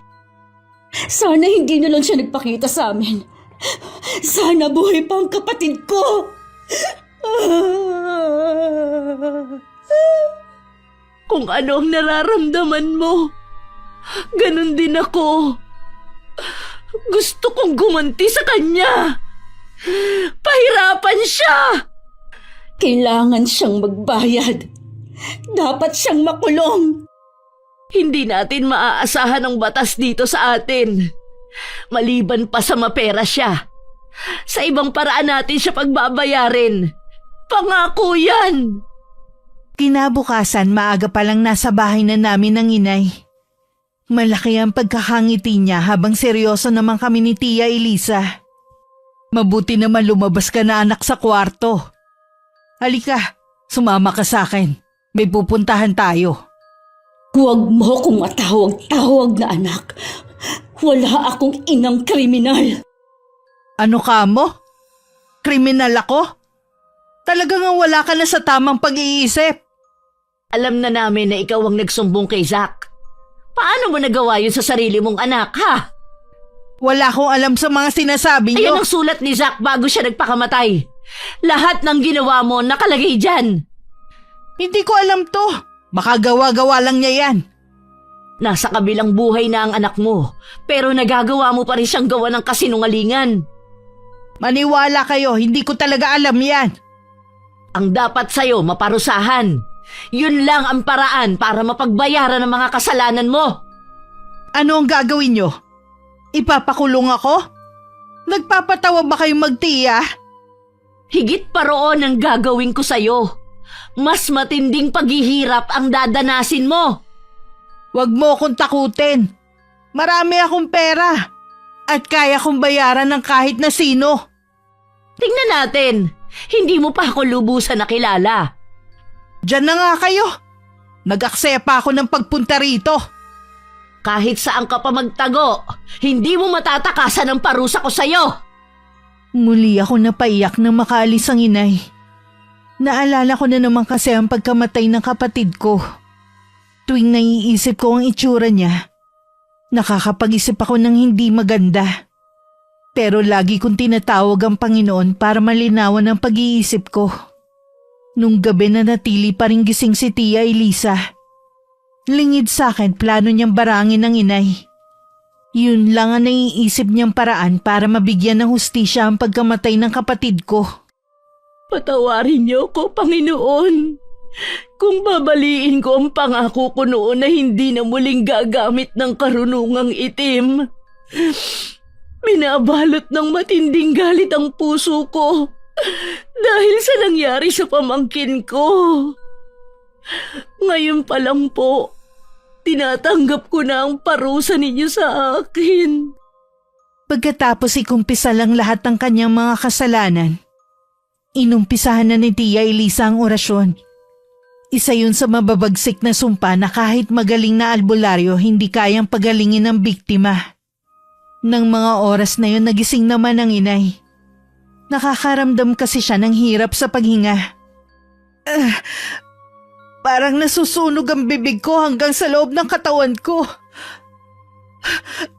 Sana hindi na lang siya nagpakita sa amin. Sana buhay pa ang kapatid ko. Kung ano ang nararamdaman mo, ganun din ako. Gusto kong gumanti sa kanya. Pahirapan siya. Kailangan siyang magbayad. Dapat siyang makulong. Hindi natin maaasahan ang batas dito sa atin. Maliban pa sa mapera siya. Sa ibang paraan natin siya pagbabayarin. Pangako yan! Kinabukasan maaga pa lang nasa bahay na namin ng inay. Malaki ang pagkakangiti niya habang seryoso naman kami ni Tia Elisa. Mabuti naman lumabas ka na anak sa kwarto. Halika, sumama ka sa akin. May pupuntahan tayo. Huwag mo kong matawag-tawag na anak. Wala akong inang kriminal. Ano ka mo? Kriminal ako? Talaga nga wala ka na sa tamang pag-iisip. Alam na namin na ikaw ang nagsumbong kay Zack. Paano mo nagawa yun sa sarili mong anak, ha? Wala akong alam sa mga sinasabi niyo. Ayan ang sulat ni Zack bago siya nagpakamatay. Lahat ng ginawa mo nakalagay dyan. Hindi ko alam to. Baka gawa-gawa lang niya yan. Nasa kabilang buhay na ang anak mo, pero nagagawa mo pa rin siyang gawa ng kasinungalingan. Maniwala kayo, hindi ko talaga alam yan. Ang dapat sa'yo, maparusahan. Yun lang ang paraan para mapagbayaran ng mga kasalanan mo. Ano ang gagawin niyo? Ipapakulong ako? Nagpapatawa ba kayong magtiya? Higit pa roon ang gagawin ko sa'yo. Mas matinding paghihirap ang dadanasin mo. Huwag mo akong takutin. Marami akong pera. At kaya kong bayaran ng kahit na sino. Tingnan natin. Hindi mo pa ako lubusan nakilala. Diyan na nga kayo. Nag-aksaya pa ako ng pagpunta rito. Kahit saan ka pa magtago, hindi mo matatakasan ang parusa ko sa'yo. Muli ako napaiyak nang makaalis ang inay. Naalala ko na naman kasi ang pagkamatay ng kapatid ko. Tuwing naiisip ko ang itsura niya, nakakapag-isip ako ng hindi maganda. Pero lagi kong tinatawag ang Panginoon para malinawan ang pag-iisip ko. Nung gabi na natili pa rin gising si Tia Elisa. Lingid sa akin plano niyang barangin ang inay. Yun lang ang naiisip niyang paraan para mabigyan ng hustisya ang pagkamatay ng kapatid ko. Patawarin niyo ko, Panginoon. Kung babaliin ko ang pangako ko noon na hindi na muling gagamit ng karunungang itim. Binabalot ng matinding galit ang puso ko dahil sa nangyari sa pamangkin ko. Ngayon pa lang po, tinatanggap ko na ang parusa ninyo sa akin. Pagkatapos ikumpisa lang lahat ng kanyang mga kasalanan, inumpisahan na ni Tia Elisa ang orasyon. Isa yun sa mababagsik na sumpa na kahit magaling na albularyo hindi kayang pagalingin ng biktima. Nang mga oras na yun nagising naman ang inay. Nakakaramdam kasi siya ng hirap sa paghinga. Parang nasusunog ang bibig ko hanggang sa loob ng katawan ko.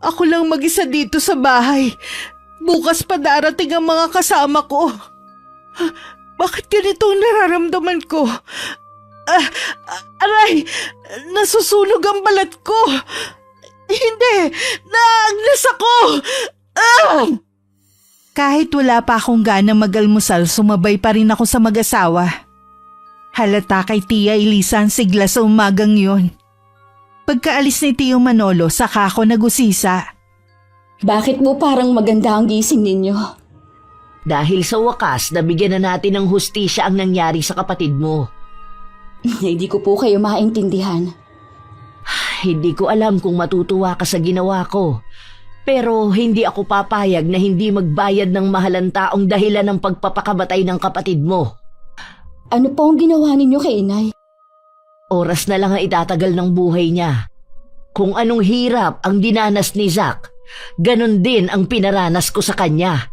Ako lang mag-isa dito sa bahay. Bukas pa darating ang mga kasama ko. Bakit ganito ang nararamdaman ko? Aray! Nasusunog ang balat ko! Hindi! Naagnas ako! Kahit wala pa akong gana mag-almusal, sumabay pa rin ako sa mag-asawa. Halata kay Tia Elisa ang sigla sa umagang yun. Pagkaalis ni Tio Manolo, saka ako nagusisa. Bakit mo parang maganda ang gising ninyo? Dahil sa wakas, nabigyan na natin ng hustisya ang nangyari sa kapatid mo. Hindi ko po kayo maintindihan. Hindi ko alam kung matutuwa ka sa ginawa ko. Pero hindi ako papayag na hindi magbayad ng mahalang taong dahilan ng pagpapakamatay ng kapatid mo. Ano po ang ginawa ninyo kay inay? Oras na lang ang itatagal ng buhay niya. Kung anong hirap ang dinanas ni Zack, ganon din ang pinaranas ko sa kanya.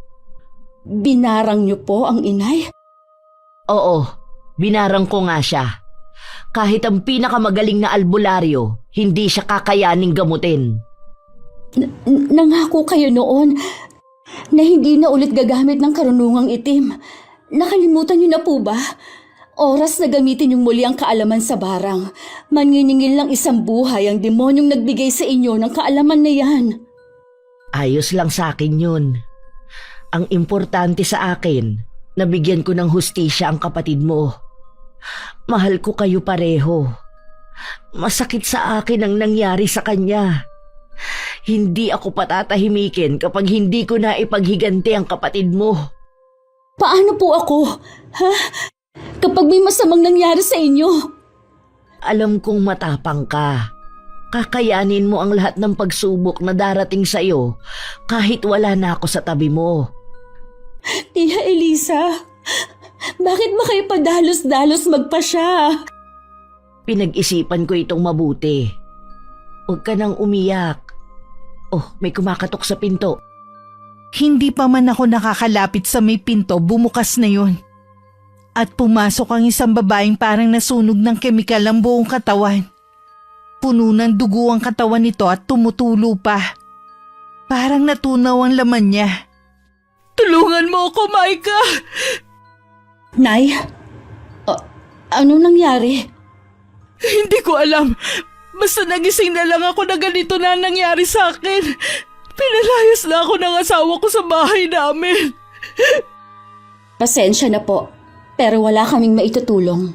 Binarang niyo po ang inay? Oo, binarang ko nga siya. Kahit ang pinakamagaling na albularyo, hindi siya kakayaning gamutin. Nangako kayo noon na hindi na ulit gagamit ng karunungang itim. Nakalimutan niyo na po ba? Oras na gamitin yung muli ang kaalaman sa barang. Manginingil lang isang buhay ang demonyong nagbigay sa inyo ng kaalaman na yan. Ayos lang sa akin yun. Ang importante sa akin, nabigyan ko ng hustisya ang kapatid mo. Mahal ko kayo pareho. Masakit sa akin ang nangyari sa kanya. Hindi ako patatahimikin kapag hindi ko na ipaghiganti ang kapatid mo. Paano po ako? Ha? Kapag may masamang nangyari sa inyo? Alam kong matapang ka. Kakayanin mo ang lahat ng pagsubok na darating sa iyo kahit wala na ako sa tabi mo. Tia Elisa, bakit ba kayo padalos-dalos magpasya? Pinag-isipan ko itong mabuti. Huwag ka nang umiyak. Oh, may kumakatok sa pinto. Hindi pa man ako nakakalapit sa may pinto, bumukas na yon. At pumasok ang isang babaeng parang nasunog ng kemikal ang buong katawan. Puno ng dugo ang katawan nito at tumutulo pa. Parang natunaw ang laman niya. Tulungan mo ako, Maika! Nay, anong nangyari? Hindi ko alam. Basta nagising na lang ako na ganito na nangyari sa akin. Pinalayas na ako ng asawa ko sa bahay namin. Pasensya na po, pero wala kaming maitutulong.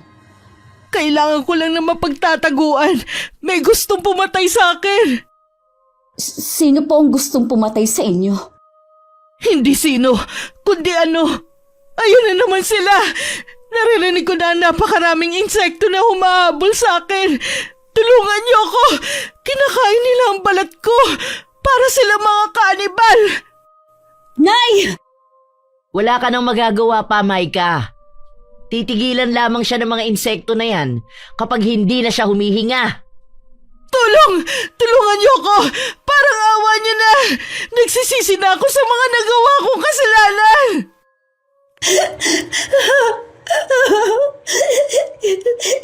Kailangan ko lang na mapagtataguan. May gustong pumatay sa akin. Sino po ang gustong pumatay sa inyo? Hindi sino, kundi ano. Ayun na naman sila. Naririnig ko na napakaraming insekto na humahabol sa akin. Tulungan niyo ako. Kinakain nila ang balat ko. Para sila mga kanibal. Nay! Wala ka nang magagawa pa, Maika. Titigilan lamang siya ng mga insekto na yan kapag hindi na siya humihinga. Tulungan niyo ako. Parang awa niyo na. Nagsisisi na ako sa mga nagawa kong kasalanan.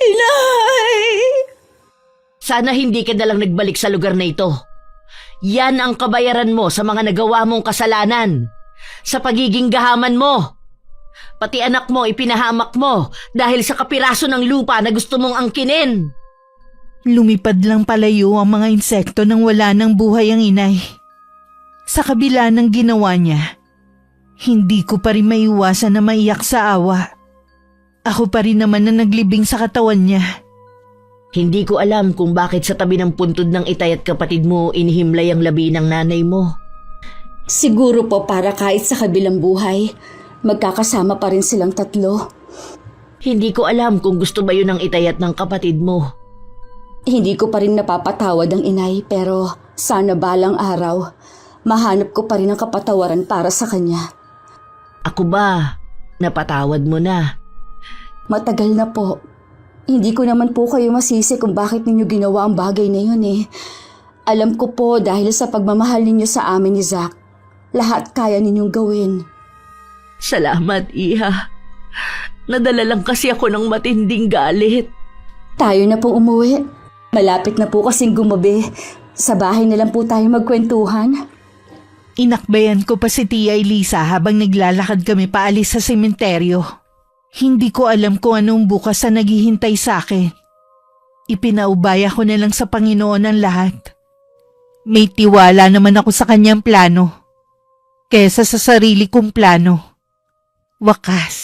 Inay! Sana hindi ka nalang nagbalik sa lugar na ito. Yan ang kabayaran mo sa mga nagawa mong kasalanan. Sa pagiging gahaman mo. Pati anak mo ipinahamak mo dahil sa kapiraso ng lupa na gusto mong angkinin. Lumipad lang palayo ang mga insekto nang wala ng buhay ang inay. Sa kabila ng ginawa niya, hindi ko pa rin maiwasan na maiyak sa awa. Ako pa rin naman na naglibing sa katawan niya. Hindi ko alam kung bakit sa tabi ng puntod ng itay at kapatid mo inihimlay ang labi ng nanay mo. Siguro po para kahit sa kabilang buhay, magkakasama pa rin silang tatlo. Hindi ko alam kung gusto ba yun ng itay at ng kapatid mo. Hindi ko pa rin napapatawad ang inay pero sana balang araw, mahanap ko pa rin ang kapatawaran para sa kanya. Ako ba, napatawad mo na? Matagal na po. Hindi ko naman po kayo masisi kung bakit ninyo ginawa ang bagay na yun eh. Alam ko po dahil sa pagmamahal ninyo sa amin ni Zack, lahat kaya ninyong gawin. Salamat, Iha. Nadala lang kasi ako ng matinding galit. Tayo na po umuwi. Malapit na po kasing gumabi. Sa bahay na lang po tayo magkwentuhan. Inakbayan ko pa si Tia Elisa habang naglalakad kami paalis sa sementeryo. Hindi ko alam kung anong bukas na naghihintay sa akin. Ipinaubaya ko na lang sa Panginoon ang lahat. May tiwala naman ako sa kanyang plano kesa sa sarili kong plano. Wakas.